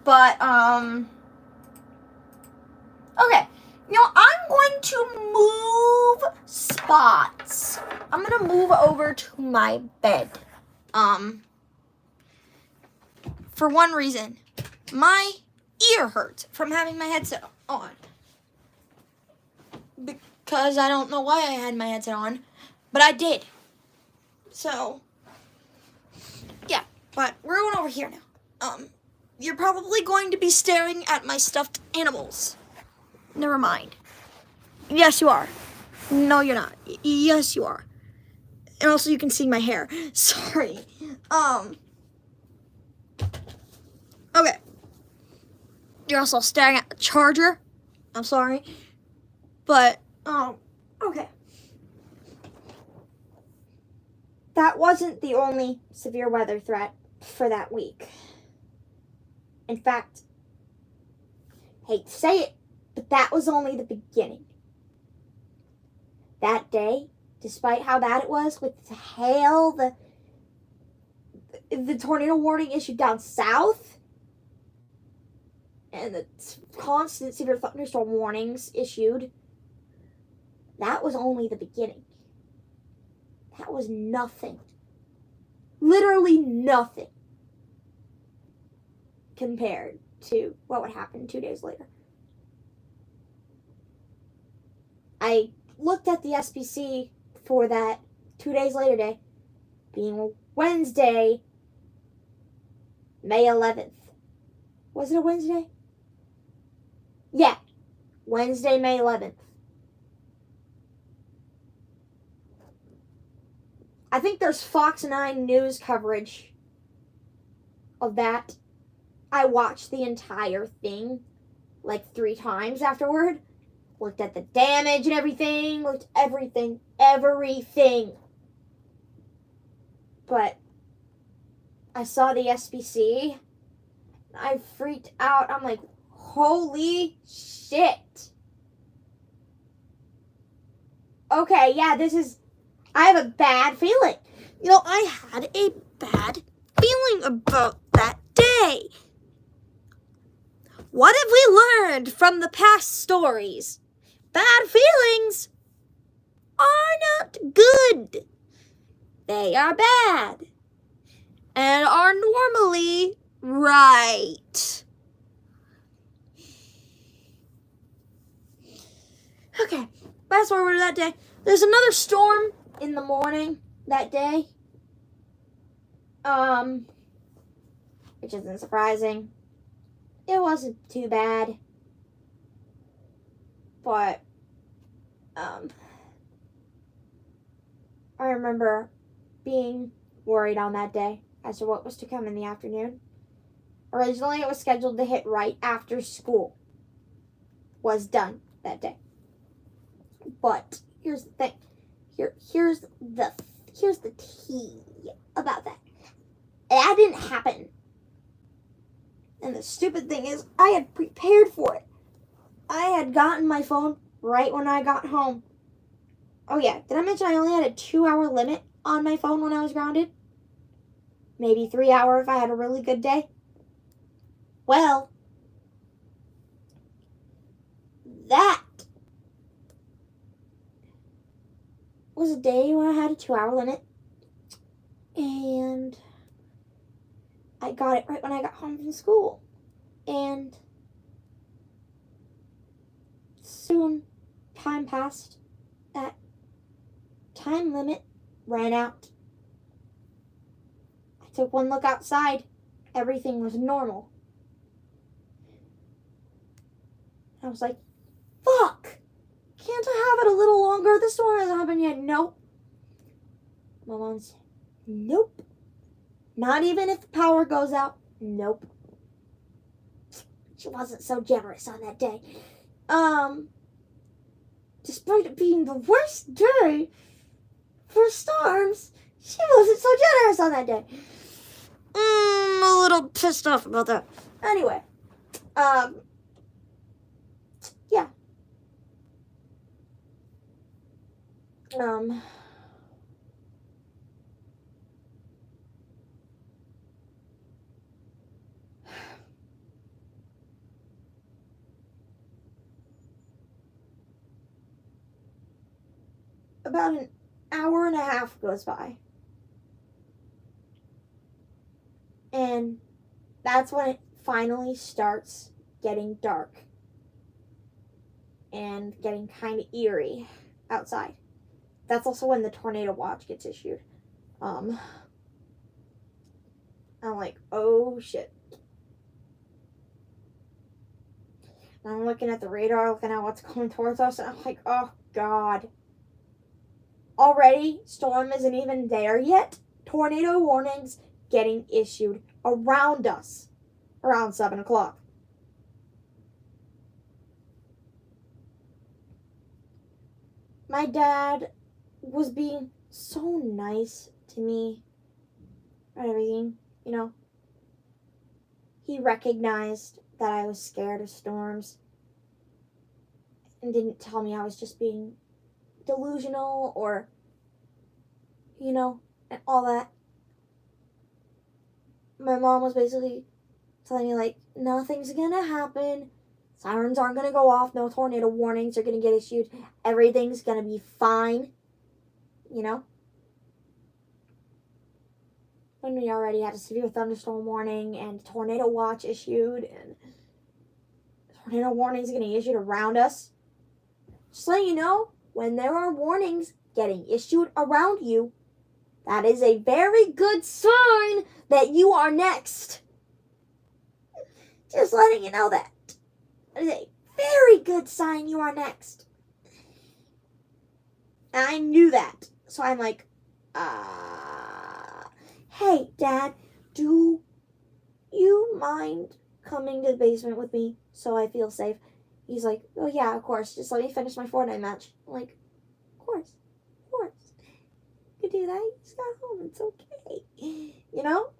But, okay. I'm going to move spots. I'm going to move over to my bed. For one reason. My ear hurts from having my headset on. Because I don't know why I had my headset on, but I did. So, yeah, but we're going over here now. You're probably going to be staring at my stuffed animals. Never mind. Yes, you are. No, you're not. Yes, you are. And also, you can see my hair. Sorry. Okay. You're also staring at the charger. I'm sorry. But, okay. That wasn't the only severe weather threat for that week. In fact, hate to say it, but that was only the beginning. That day, despite how bad it was with the hail, the tornado warning issued down south, and the constant severe thunderstorm warnings issued, that was only the beginning. That was nothing. Literally nothing compared to what would happen 2 days later. I looked at the SPC for that 2 days later day, being Wednesday, May 11th. Was it a Wednesday? Yeah, Wednesday, May 11th. I think there's Fox 9 news coverage of that. I watched the entire thing like 3 times afterward. Looked at the damage and everything. Looked everything. But I saw the SPC. I freaked out. I'm like, holy shit. Okay, yeah, I have a bad feeling. I had a bad feeling about that day. What have we learned from the past stories? Bad feelings are not good. They are bad. And are normally right. Okay, fast forward to that day. There's another storm in the morning that day. Which isn't surprising. It wasn't too bad. But, I remember being worried on that day as to what was to come in the afternoon. Originally, it was scheduled to hit right after school was done that day. But here's the thing. Here's the tea about that. That didn't happen. And the stupid thing is, I had prepared for it. I had gotten my phone right when I got home. Oh yeah, did I mention I only had a 2-hour limit on my phone when I was grounded? Maybe 3 hour if I had a really good day. Well, that was a day when I had a 2-hour limit. And I got it right when I got home from school. And soon time passed. That time limit ran out. I took one look outside. Everything was normal. I was like, fuck! Can't I have it a little longer? The storm hasn't happened yet. Nope. My mom said, nope. Not even if the power goes out. Nope. She wasn't so generous on that day. Despite it being the worst day for storms, she wasn't so generous on that day. I'm a little pissed off about that. Anyway, yeah. Um, about an hour and a half goes by. And that's when it finally starts getting dark and getting kind of eerie outside. That's also when the tornado watch gets issued. I'm like, oh shit. And I'm looking at the radar, looking at what's coming towards us, and I'm like, oh god. Already, storm isn't even there yet. Tornado warnings getting issued around us around 7 o'clock. My dad was being so nice to me and everything, you know. He recognized that I was scared of storms and didn't tell me I was just being delusional or, you know, and all that. My mom was basically telling me, like, nothing's gonna happen. Sirens aren't gonna go off. No tornado warnings are gonna get issued. Everything's gonna be fine. You know? When we already had a severe thunderstorm warning and tornado watch issued and tornado warnings getting issued around us. Just letting you know, when there are warnings getting issued around you, that is a very good sign that you are next. Just letting you know that. That is a very good sign you are next. And I knew that. So I'm like, hey, Dad, do you mind coming to the basement with me so I feel safe? He's like, oh yeah, of course. Just let me finish my Fortnite match. I'm like, of course. You can do that. You just got home. It's okay. You know?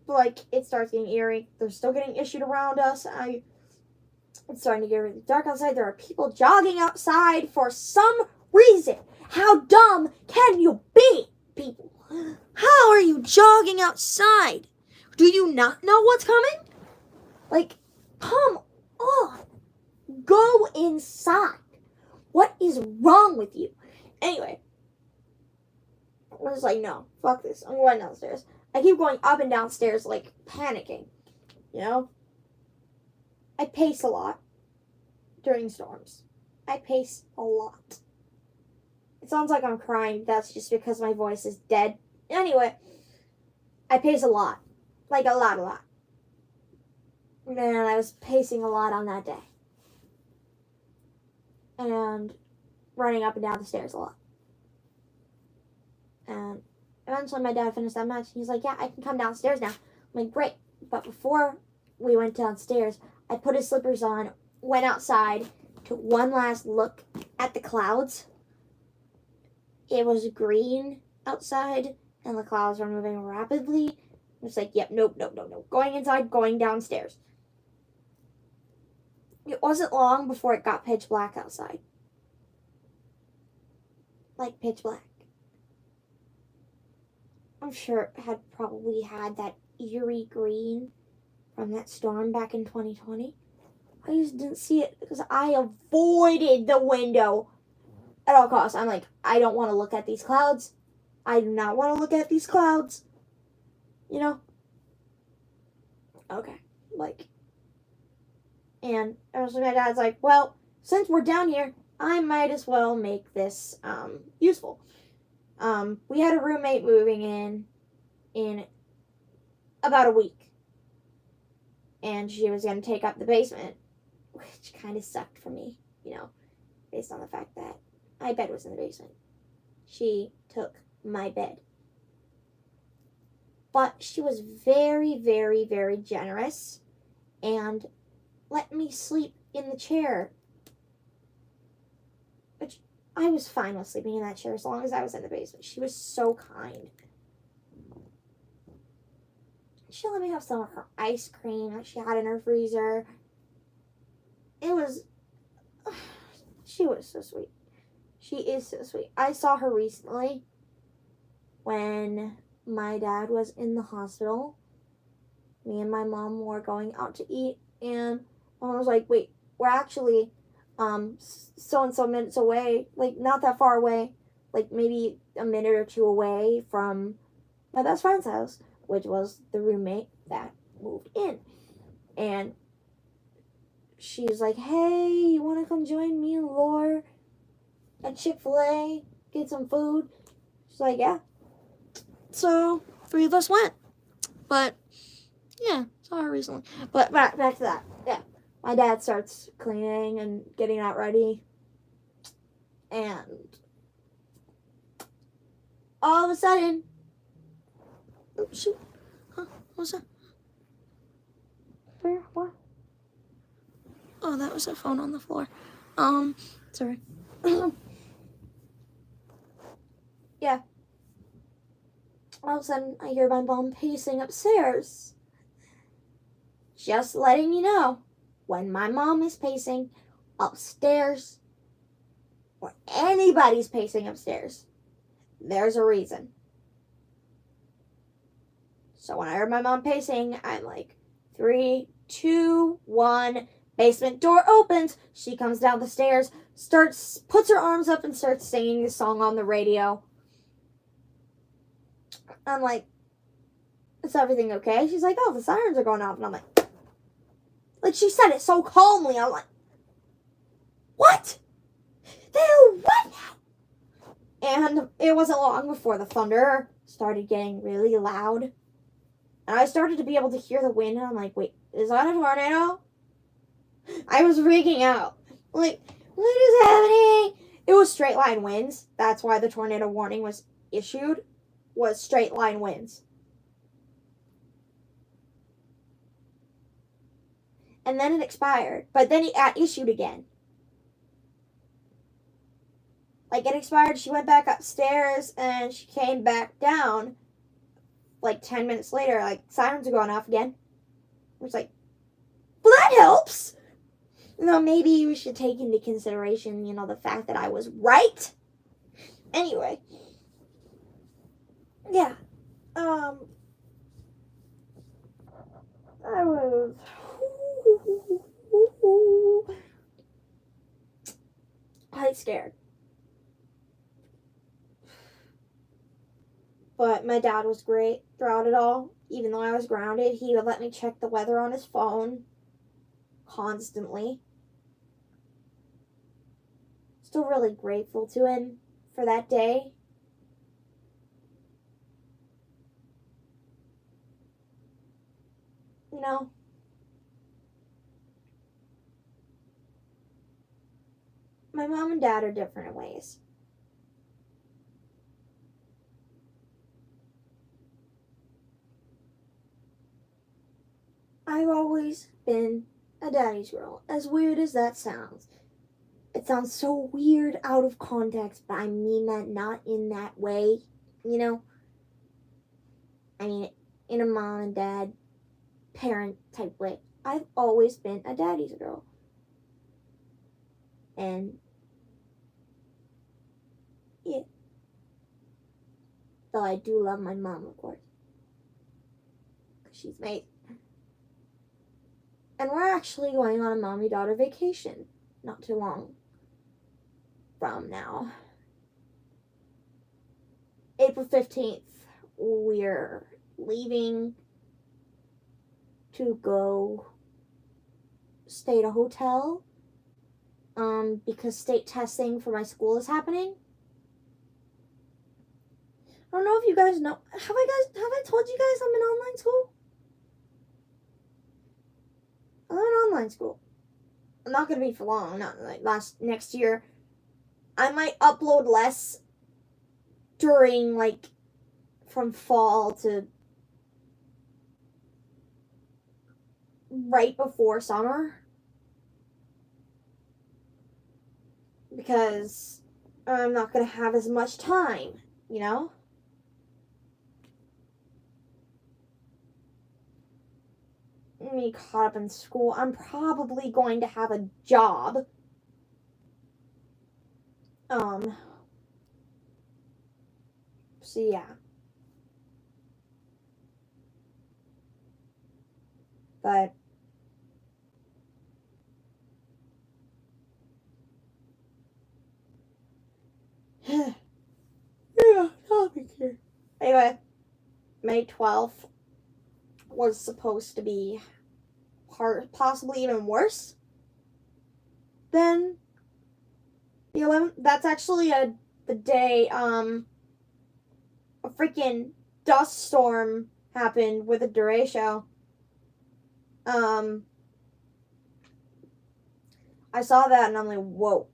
But like, it starts getting eerie. They're still getting issued around us. It's starting to get really dark outside. There are people jogging outside for some reason. How dumb can you be, people? How are you jogging outside? Do you not know what's coming? Like, come on. Go inside. What is wrong with you? Anyway, I was like, no, fuck this. I'm going downstairs. I keep going up and downstairs, like, panicking. You know? I pace a lot during storms. I pace a lot. It sounds like I'm crying. That's just because my voice is dead. Anyway, I pace a lot. Like, a lot. And I was pacing a lot on that day. And running up and down the stairs a lot. And eventually my dad finished that match. He's like, yeah, I can come downstairs now. I'm like, great. But before we went downstairs, I put his slippers on, went outside, took one last look at the clouds. It was green outside, and the clouds were moving rapidly. I was like, yep, nope. Going inside, going downstairs. It wasn't long before it got pitch black outside. Like, pitch black. I'm sure it had probably had that eerie green from that storm back in 2020. I just didn't see it because I avoided the window at all costs. I'm like, I don't want to look at these clouds. I do not want to look at these clouds. You know? Okay. Like, and also my dad's like, well, since we're down here, I might as well make this useful. We had a roommate moving in about a week. And she was going to take up the basement, which kind of sucked for me, you know, based on the fact that my bed was in the basement. She took my bed. But she was very, very, very generous and let me sleep in the chair. Which I was fine with sleeping in that chair as long as I was in the basement. She was so kind. She let me have some of her ice cream that she had in her freezer. She was so sweet. She is so sweet. I saw her recently when my dad was in the hospital. Me and my mom were going out to eat, and I was like, wait, we're actually so and so minutes away, like not that far away, like maybe a minute or two away from my best friend's house, which was the roommate that moved in. And she's like, hey, you want to come join me and Laura at Chick-fil-A, get some food? She's like, yeah. So 3 of us went. But yeah, saw her recently. But back to that. Yeah. My dad starts cleaning and getting that ready. And all of a sudden, oh shoot. Huh? What was that? Where? What? Oh, that was a phone on the floor. Sorry. Yeah. All of a sudden, I hear my mom pacing upstairs. Just letting you know, when my mom is pacing upstairs, or anybody's pacing upstairs, there's a reason. So when I heard my mom pacing, I'm like, 3, 2, 1, basement door opens. She comes down the stairs, puts her arms up and starts singing the song on the radio. I'm like, is everything okay? She's like, oh, the sirens are going off. And I'm like she said it so calmly. I'm like, what? What? And it wasn't long before the thunder started getting really loud. And I started to be able to hear the wind. And I'm like, wait, is that a tornado? I was freaking out. Like, what is happening? It was straight line winds. That's why the tornado warning was issued, was straight line winds. And then it expired. But then it got issued again. Like, it expired, she went back upstairs, and she came back down, like, 10 minutes later, like, sirens are going off again. I was like, well, that helps! Maybe we should take into consideration, the fact that I was right. Anyway. Yeah. I was quite scared. But my dad was great throughout it all. Even though I was grounded, he would let me check the weather on his phone constantly. Still really grateful to him for that day. My mom and dad are different in ways. I've always been a daddy's girl, as weird as that sounds. It sounds so weird out of context, but I mean that not in that way, I mean, in a mom and dad parent type way. I've always been a daddy's girl. And yeah. Though I do love my mom, of course. Because she's amazing. And we're actually going on a mommy-daughter vacation not too long from now. April 15th, we're leaving to go stay at a hotel because state testing for my school is happening. I don't know if you guys know. Have I told you guys I'm in online school? I'm in online school. I'm not going to be for long. Not like next year. I might upload less during from fall to right before summer. Because I'm not going to have as much time, Me caught up in school. I'm probably going to have a job So yeah. But yeah, topic here. Anyway, May 12th was supposed to be possibly even worse than the 11th. That's actually the day a freaking dust storm happened with a derecho. I saw that and I'm like, whoa.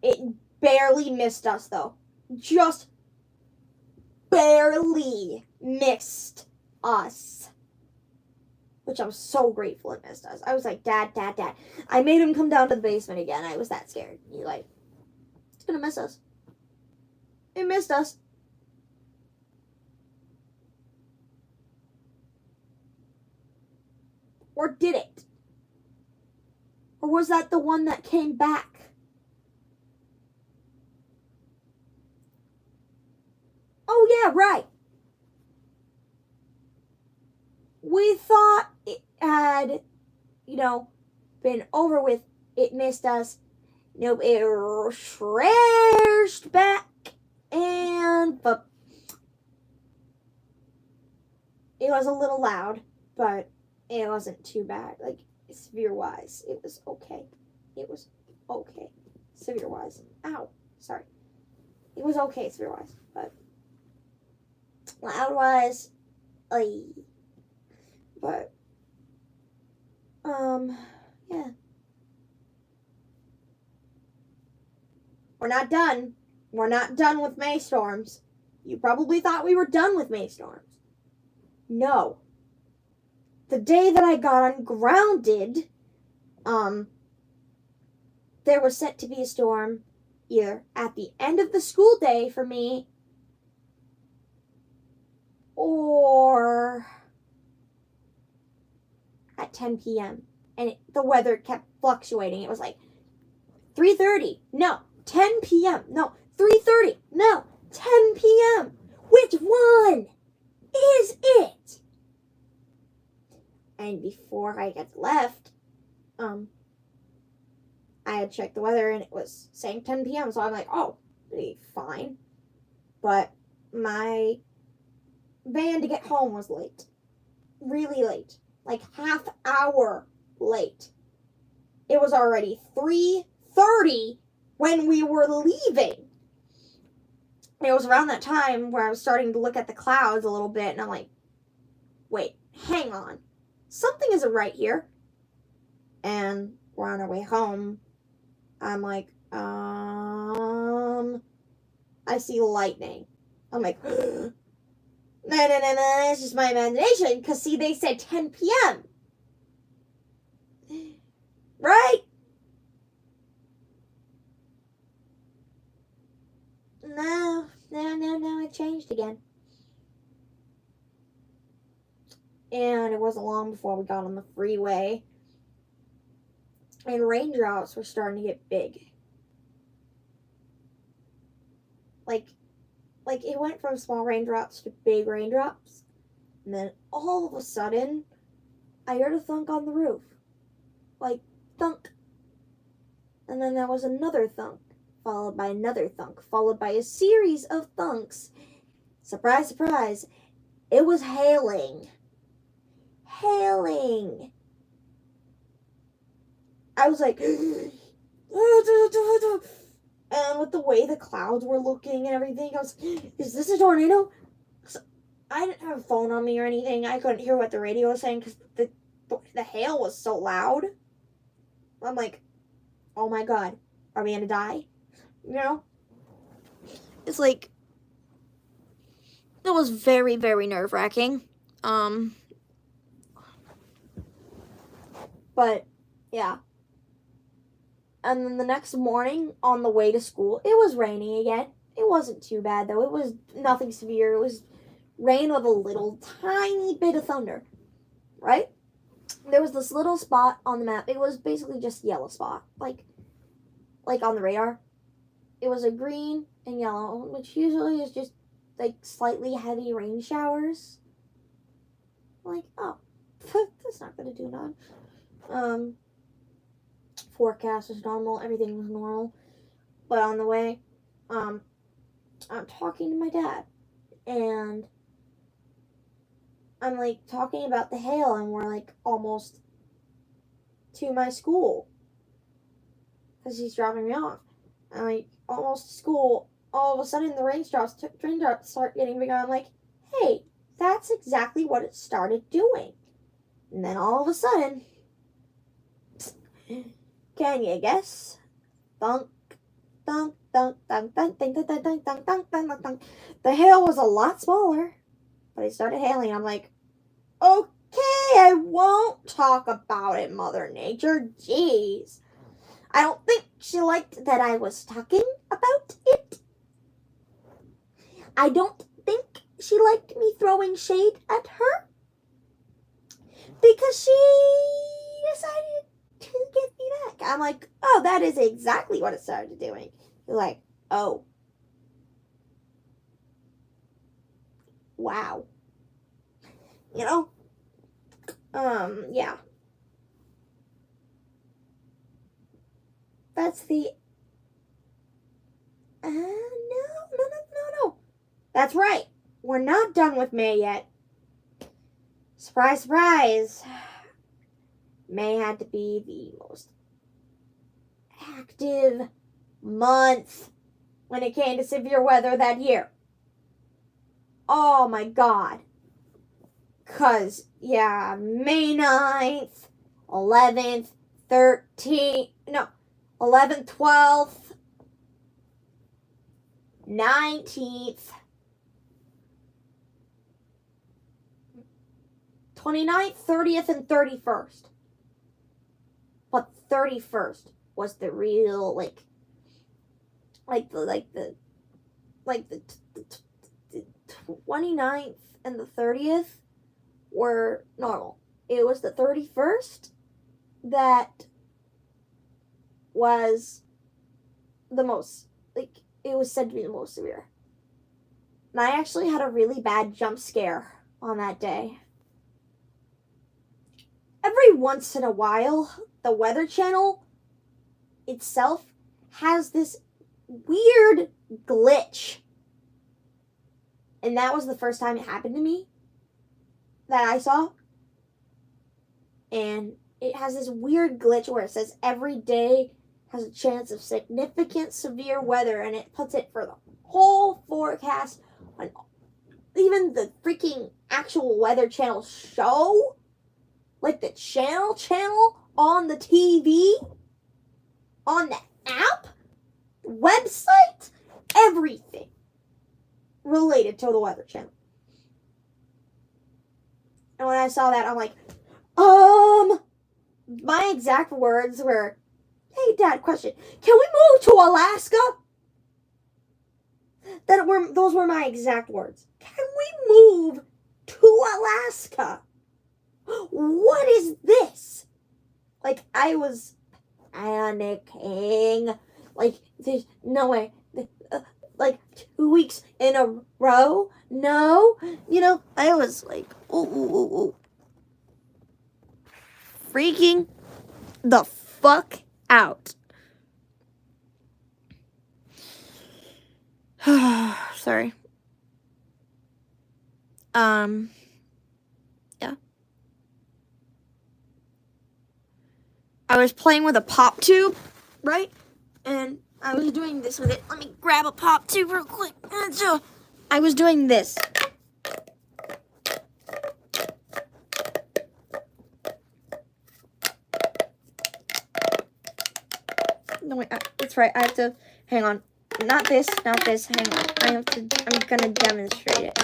It barely missed us though. Just barely missed us. Which I'm so grateful it missed us. I was like, Dad. I made him come down to the basement again. I was that scared. He's like, it's gonna miss us. It missed us. Or did it? Or was that the one that came back? Oh, yeah, right. We thought it had, been over with. It missed us. Nope, it crashed back. But it was a little loud, but it wasn't too bad. Like, severe-wise, it was okay. Severe-wise. Ow. Sorry. It was okay, severe-wise. But loud-wise, but, yeah. We're not done. We're not done with May storms. You probably thought we were done with May storms. No. The day that I got ungrounded, there was set to be a storm either at the end of the school day for me or at 10 p.m. And the weather kept fluctuating. It was like 3:30. No. 10 p.m. No. 3:30. No. 10 p.m. Which one is it? And before I got left, I had checked the weather and it was saying 10 p.m. So I'm like, oh, it'll be fine. But my van to get home was late. Really late. Like half hour late. It was already 3:30 when we were leaving. It was around that time where I was starting to look at the clouds a little bit and I'm like, wait, hang on. Something isn't right here. And we're on our way home. I'm like, I see lightning. I'm like, no, it's just my imagination. Because, see, they said 10 p.m. Right? No, it changed again. And it wasn't long before we got on the freeway. And raindrops were starting to get big. Like it went from small raindrops to big raindrops. And then all of a sudden, I heard a thunk on the roof. Like, thunk. And then there was another thunk, followed by another thunk, followed by a series of thunks. Surprise, surprise. It was hailing. Hailing. I was like, and with the way the clouds were looking and everything, I was, is this a tornado? So I didn't have a phone on me or anything. I couldn't hear what the radio was saying because the hail was so loud. I'm like, oh my God, are we gonna die? You know? It's like, it was very, very nerve-wracking. But, yeah. And then the next morning, on the way to school, it was raining again. It wasn't too bad, though. It was nothing severe. It was rain with a little tiny bit of thunder, right? There was this little spot on the map. It was basically just a yellow spot. Like like on the radar, it was a green and yellow, which usually is just like slightly heavy rain showers. Like, oh, that's not gonna do none. Forecast was normal, everything was normal. But on the way, I'm talking to my dad, and I'm like talking about the hail, and we're like almost to my school because he's dropping me off. And like almost to school, all of a sudden the raindrops start getting bigger. I'm like, hey, that's exactly what it started doing. And then all of a sudden, can you guess? Thunk, thunk, thunk, thunk, thunk, thunk, thunk, thunk, thunk, thunk, thunk, thunk, thunk. The hail was a lot smaller, but it started hailing. I'm like, okay, I won't talk about it, Mother Nature. Jeez. I don't think she liked that I was talking about it. I don't think she liked me throwing shade at her, because she decided to get me back. I'm like, oh, that is exactly what it started doing. You're like, oh. Wow. You know? Yeah. That's the... No. That's right. We're not done with May yet. Surprise, surprise. May had to be the most active month when it came to severe weather that year. Oh my God. Because, yeah, May 9th, 11th, 13th, 11th, 12th, 19th, 29th, 30th, and 31st. But 31st was the real, the 29th and the 30th were normal. It was the 31st that was the most, it was said to be the most severe. And I actually had a really bad jump scare on that day. Every once in a while, the Weather Channel itself has this weird glitch. And that was the first time it happened to me that I saw. And it has this weird glitch where it says every day has a chance of significant severe weather, and it puts it for the whole forecast on even the freaking actual Weather Channel show. Like the channel on the TV, on the app, website, everything related to the Weather Channel. And when I saw that, I'm like, my exact words were, hey, Dad, question, can we move to Alaska? Those were my exact words. Can we move to Alaska? What is this? Like, I was panicking. Like, there's no way. 2 weeks in a row? No. I was like, ooh. Freaking the fuck out. Sorry. Yeah. I was playing with a pop tube, right? And I was doing this with it. Let me grab a pop tube real quick. So I was doing this. No, wait, that's right. I have to, hang on. Not this, hang on. I'm gonna demonstrate it.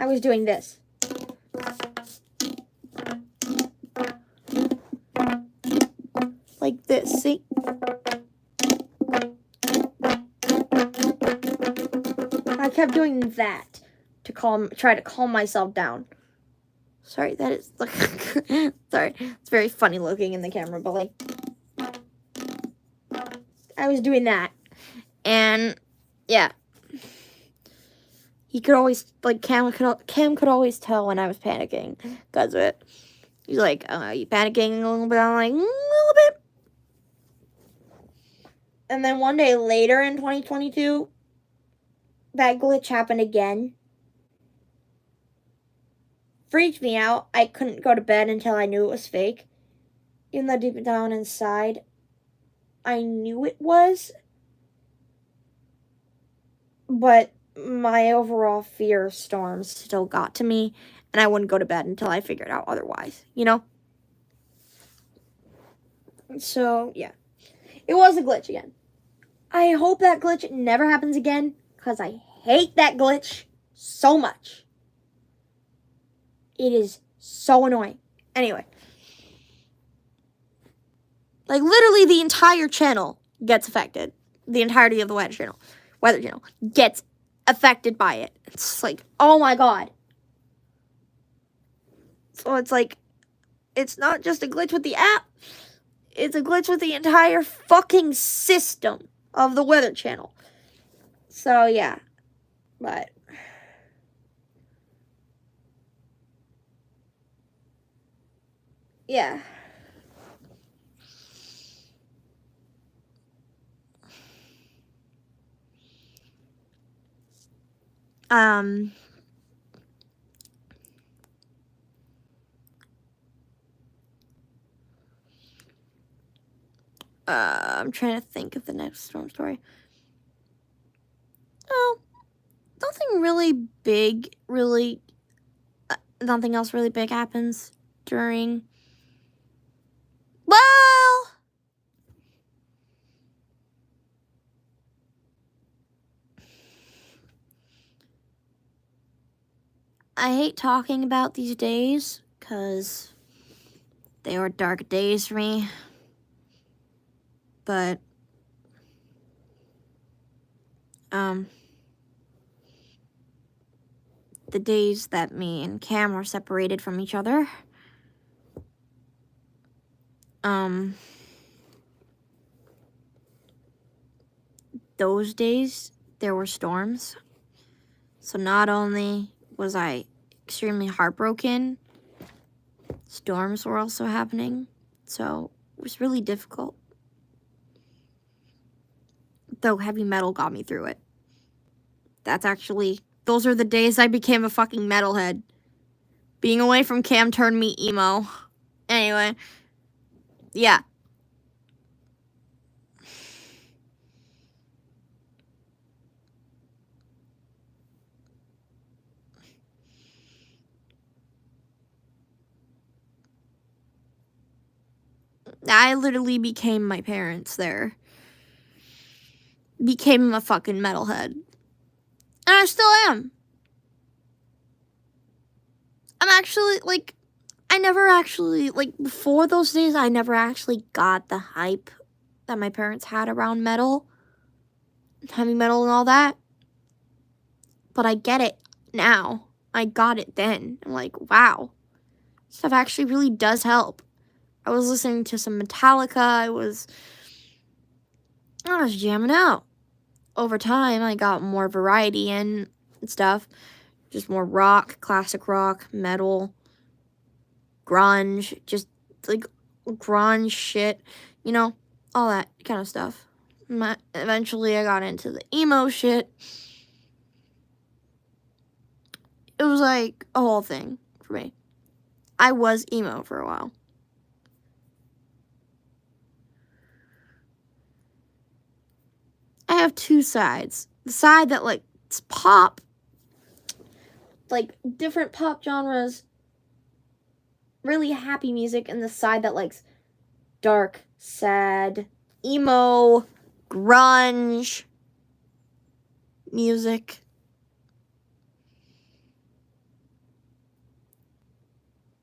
I was doing this. Like this, see? I kept doing that to try to calm myself down. Sorry, that is, sorry. It's very funny looking in the camera, but I was doing that. And, yeah. He could always, like, Cam could always tell when I was panicking because of it. He's like, are you panicking a little bit? I'm like, a little bit. And then one day later in 2022, that glitch happened again. Freaked me out. I couldn't go to bed until I knew it was fake. Even though deep down inside, I knew it was. But my overall fear of storms still got to me, and I wouldn't go to bed until I figured out otherwise, you know? So, yeah. It was a glitch again. I hope that glitch never happens again, because I hate that glitch so much. It is so annoying. Anyway. Like, literally the entire channel gets affected. The entirety of the weather channel gets affected by it. It's like, oh my god. So it's like, it's not just a glitch with the app. It's a glitch with the entire fucking system of the Weather Channel. So, yeah. But yeah. I'm trying to think of the next storm story. Oh, nothing really big, nothing else really big happens during, well, I hate talking about these days, because they were dark days for me, but, the days that me and Cam were separated from each other, those days, there were storms. So not only was I extremely heartbroken, storms were also happening. So it was really difficult. Though heavy metal got me through it. Those are the days I became a fucking metalhead. Being away from Cam turned me emo. Anyway, yeah. I literally became my parents there. Became a fucking metalhead. And I still am. I'm actually, like, before those days, I never actually got the hype that my parents had around metal, heavy metal and all that. But I get it now. I got it then. I'm like, wow. Stuff actually really does help. I was listening to some Metallica. I was jamming out. Over time, I got more variety in and stuff. Just more rock, classic rock, metal, grunge, just like grunge shit, you know, all that kind of stuff. Eventually, I got into the emo shit. It was like a whole thing for me. I was emo for a while. I have two sides. The side that likes pop, like different pop genres, really happy music, and the side that likes dark, sad, emo, grunge music.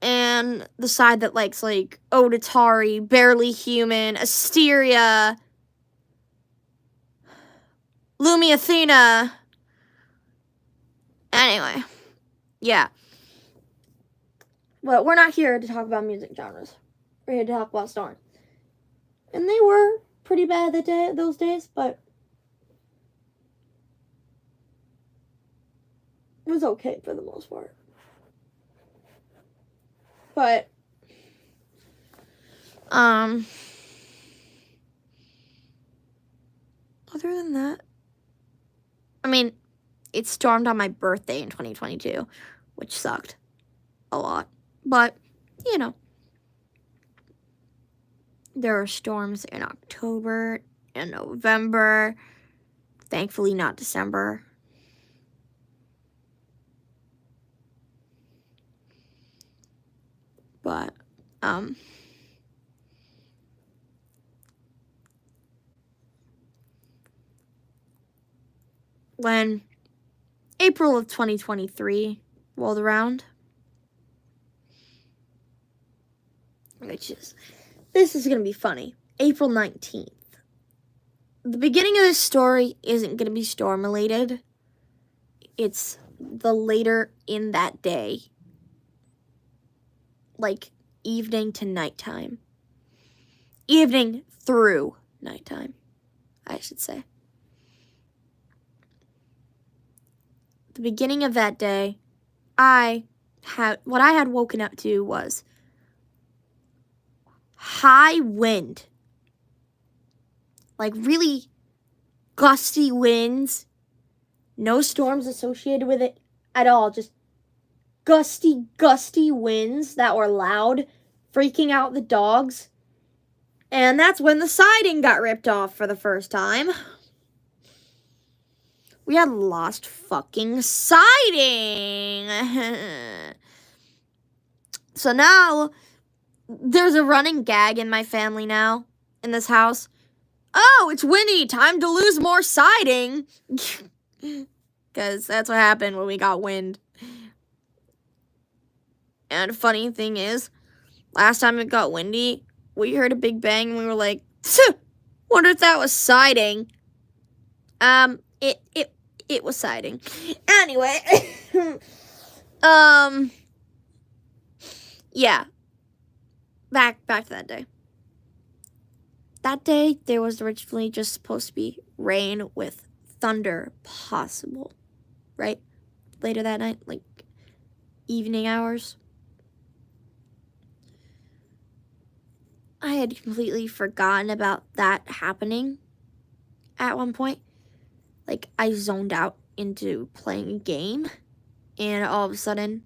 And the side that likes like Odatari, Barely Human, Asteria, Lumi Athena. Anyway, yeah. But we're not here to talk about music genres. We're here to talk about storms. And they were pretty bad those days, but it was okay for the most part. But other than that, I mean, it stormed on my birthday in 2022, which sucked a lot. But, you know, there are storms in October and November. Thankfully, not December. But, when April of 2023 rolled around, this is going to be funny. April 19th. The beginning of this story isn't going to be storm related. It's the later in that day. Like evening to nighttime. Evening through nighttime, I should say. The beginning of that day, what I had woken up to was high wind. Like really gusty winds. No storms associated with it at all. Just gusty winds that were loud, freaking out the dogs. And that's when the siding got ripped off for the first time. We had lost fucking siding. So now, there's a running gag in my family now, in this house. Oh, it's windy, time to lose more siding. Because that's what happened when we got wind. And the funny thing is, last time it got windy, we heard a big bang and we were like, wonder if that was siding. It was siding. Anyway, yeah. Back to that day. That day, there was originally just supposed to be rain with thunder possible, right? Later that night, like evening hours. I had completely forgotten about that happening at one point. Like, I zoned out into playing a game, and all of a sudden,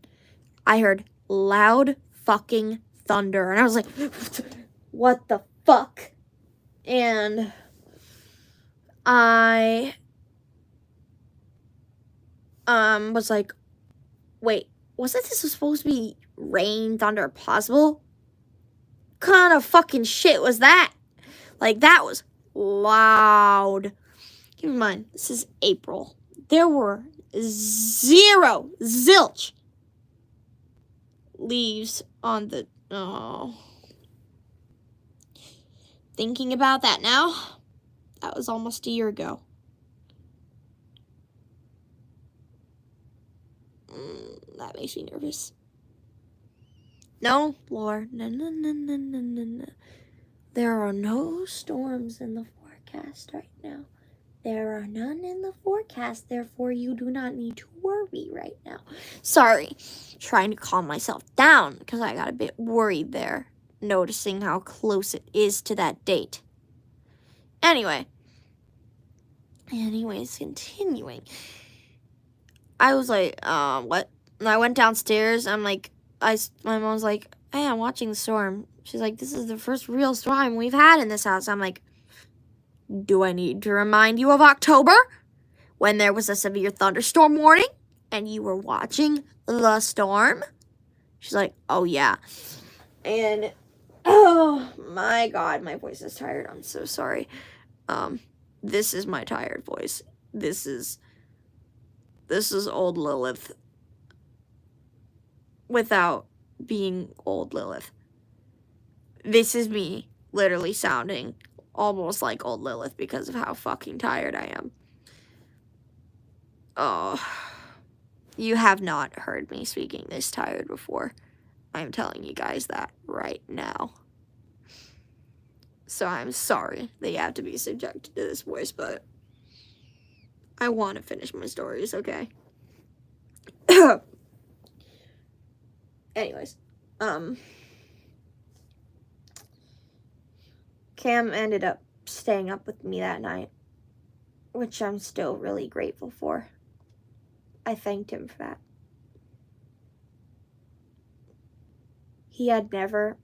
I heard loud fucking thunder, and I was like, what the fuck? And I was like, wait, wasn't this supposed to be rain, thunder possible? What kind of fucking shit was that? Like, that was loud. Keep in mind, this is April. There were zilch leaves on the, Thinking about that now, that was almost a year ago. That makes me nervous. No, Lord, no. There are no storms in the forecast right now. There are none in the forecast, therefore you do not need to worry right now. Sorry, trying to calm myself down because I got a bit worried there, noticing how close it is to that date. Anyways, continuing. I was like, what? And I went downstairs. My mom's like, hey, I'm watching the storm. She's like, this is the first real storm we've had in this house. I'm like, do I need to remind you of October when there was a severe thunderstorm warning and you were watching the storm? She's like, oh yeah. And oh my God, my voice is tired. I'm so sorry. This is my tired voice. This is old Lilith without being old Lilith. This is me literally sounding almost like old Lilith because of how fucking tired I am. Oh, you have not heard me speaking this tired before. I'm telling you guys that right now. So I'm sorry that you have to be subjected to this voice, but I want to finish my stories, okay? Anyways, Cam ended up staying up with me that night, which I'm still really grateful for. I thanked him for that. He had never,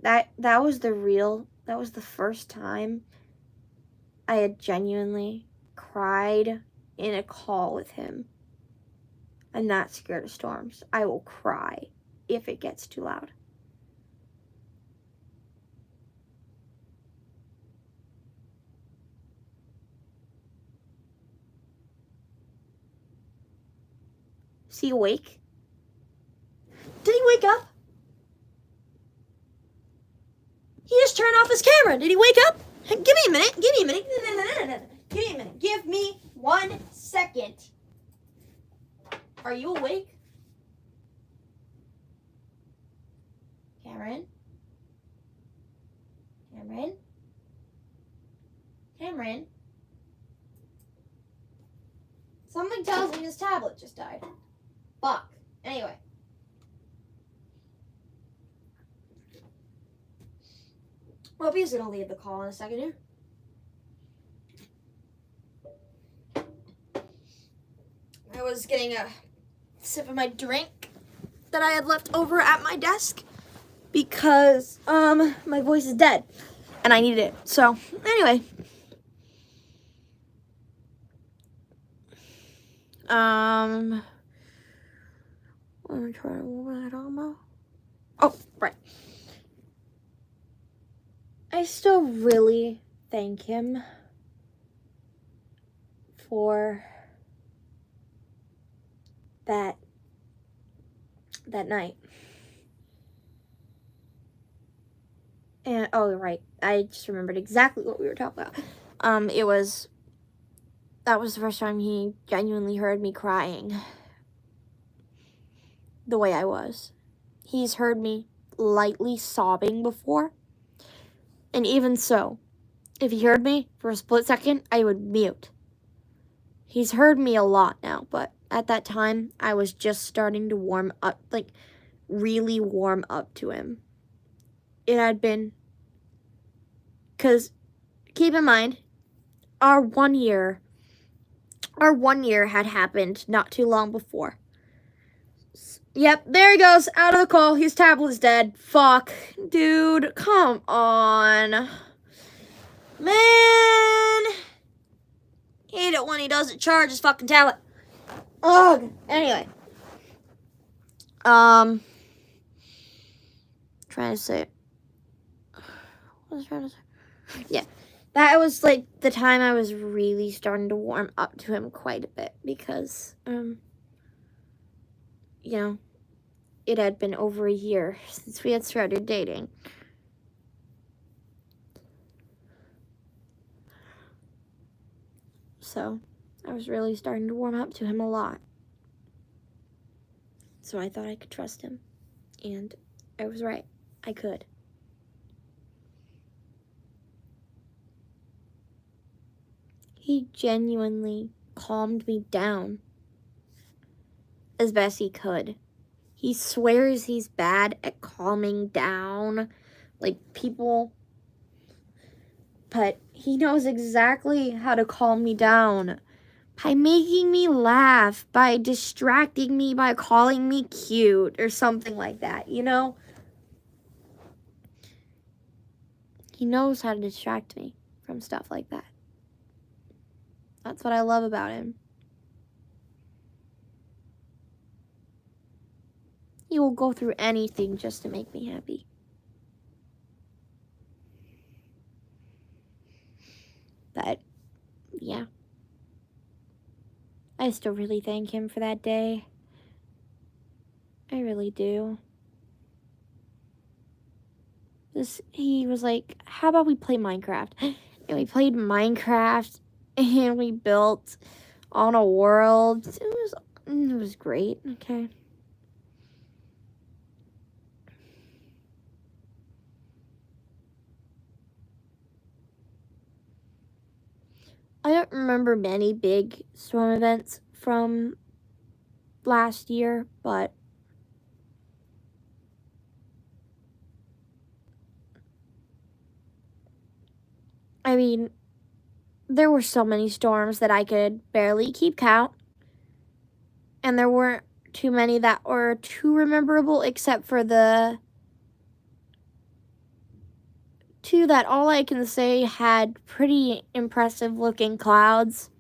that was the first time I had genuinely cried in a call with him. I'm not scared of storms. I will cry if it gets too loud. Is he awake? Did he wake up? He just turned off his camera. Did he wake up? Give me a minute. Give me a minute. Give me a minute. Give me 1 second. Are you awake? Cameron? Cameron? Cameron? Something tells me his tablet just died. Fuck. Anyway. Well, he's gonna leave the call in a second here. I was getting a sip of my drink that I had left over at my desk because my voice is dead and I needed it. So anyway, what am I talking about? Oh, right. I still really thank him for that night. And oh right, I just remembered exactly what we were talking about. That was the first time he genuinely heard me crying the way I was. He's heard me lightly sobbing before. And even so, if he heard me for a split second, I would mute. He's heard me a lot now, but at that time, I was just starting to warm up, like, really warm up to him. It had been, because, keep in mind, our one year had happened not too long before. Yep, there he goes, out of the call. His tablet's dead. Fuck. Dude, come on. Man. Hate it when he doesn't charge his fucking tablet. Ugh. Anyway. Trying to say. What was I trying to say? Yeah. That was, like, the time I was really starting to warm up to him quite a bit because, you know, it had been over a year since we had started dating. So, I was really starting to warm up to him a lot. So I thought I could trust him. And I was right. I could. He genuinely calmed me down as best he could. He swears he's bad at calming down, like, people, but he knows exactly how to calm me down by making me laugh, by distracting me, by calling me cute or something like that, you know? He knows how to distract me from stuff like that. That's what I love about him. He will go through anything just to make me happy. But, yeah. I still really thank him for that day. I really do. He was like, how about we play Minecraft? And we played Minecraft, and we built on a world. It was great, okay? don't remember many big storm events from last year, but I mean, there were so many storms that I could barely keep count, and there weren't too many that were too rememberable, except for the two that all I can say had pretty impressive looking clouds,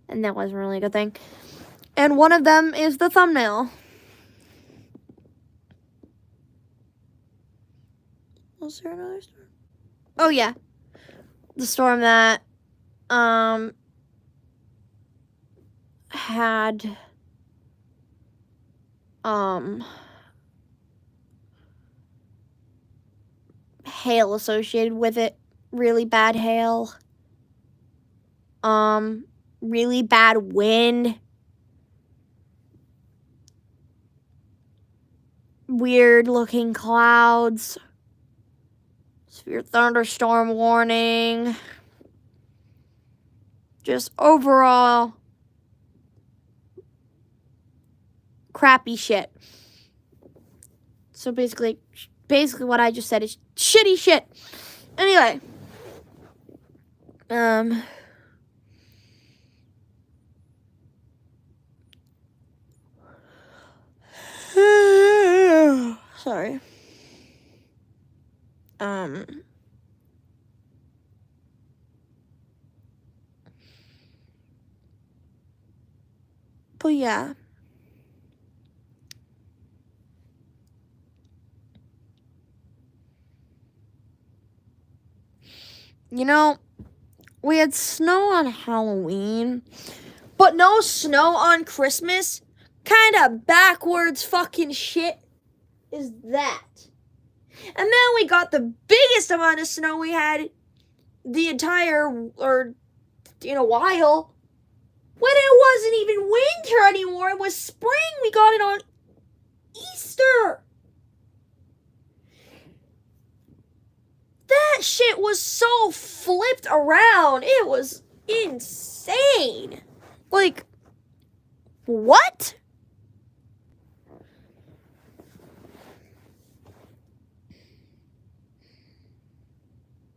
and that wasn't really a good thing. And one of them is the thumbnail. Was there another storm? Oh yeah, the storm that had hail associated with it. Really bad hail. Really bad wind. Weird looking clouds. Severe thunderstorm warning. Just overall crappy shit. So basically what I just said is shitty shit. Anyway. Sorry. But yeah. You know, we had snow on Halloween, but no snow on Christmas? Kind of backwards fucking shit is that? And then we got the biggest amount of snow we had the entire, or in a while, when it wasn't even winter anymore. It was spring. We got it on Easter. That shit was so flipped around. It was insane. Like, what?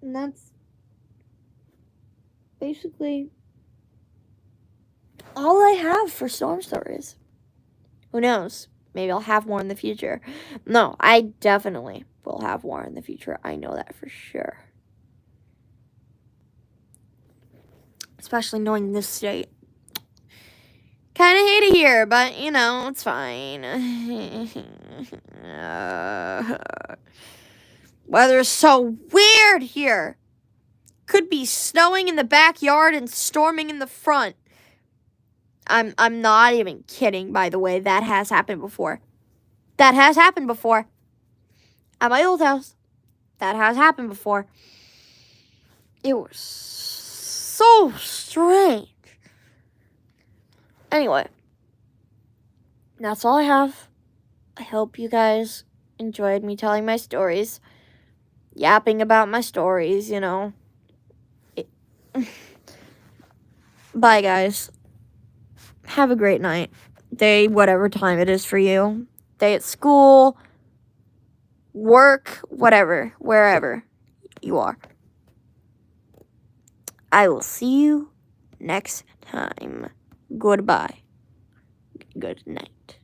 And that's basically all I have for storm stories. Who knows? Maybe I'll have more in the future. No, I definitely will have more in the future. I know that for sure. Especially knowing this state. Kind of hate it here, but, you know, it's fine. Weather's so weird here. Could be snowing in the backyard and storming in the front. I'm not even kidding, by the way. That has happened before. That has happened before. At my old house. That has happened before. It was so strange. Anyway. That's all I have. I hope you guys enjoyed me telling my stories. Yapping about my stories, you know. Bye, guys. Have a great night. Day, whatever time it is for you. Day at school, work, whatever, wherever you are. I will see you next time. Goodbye. Good night.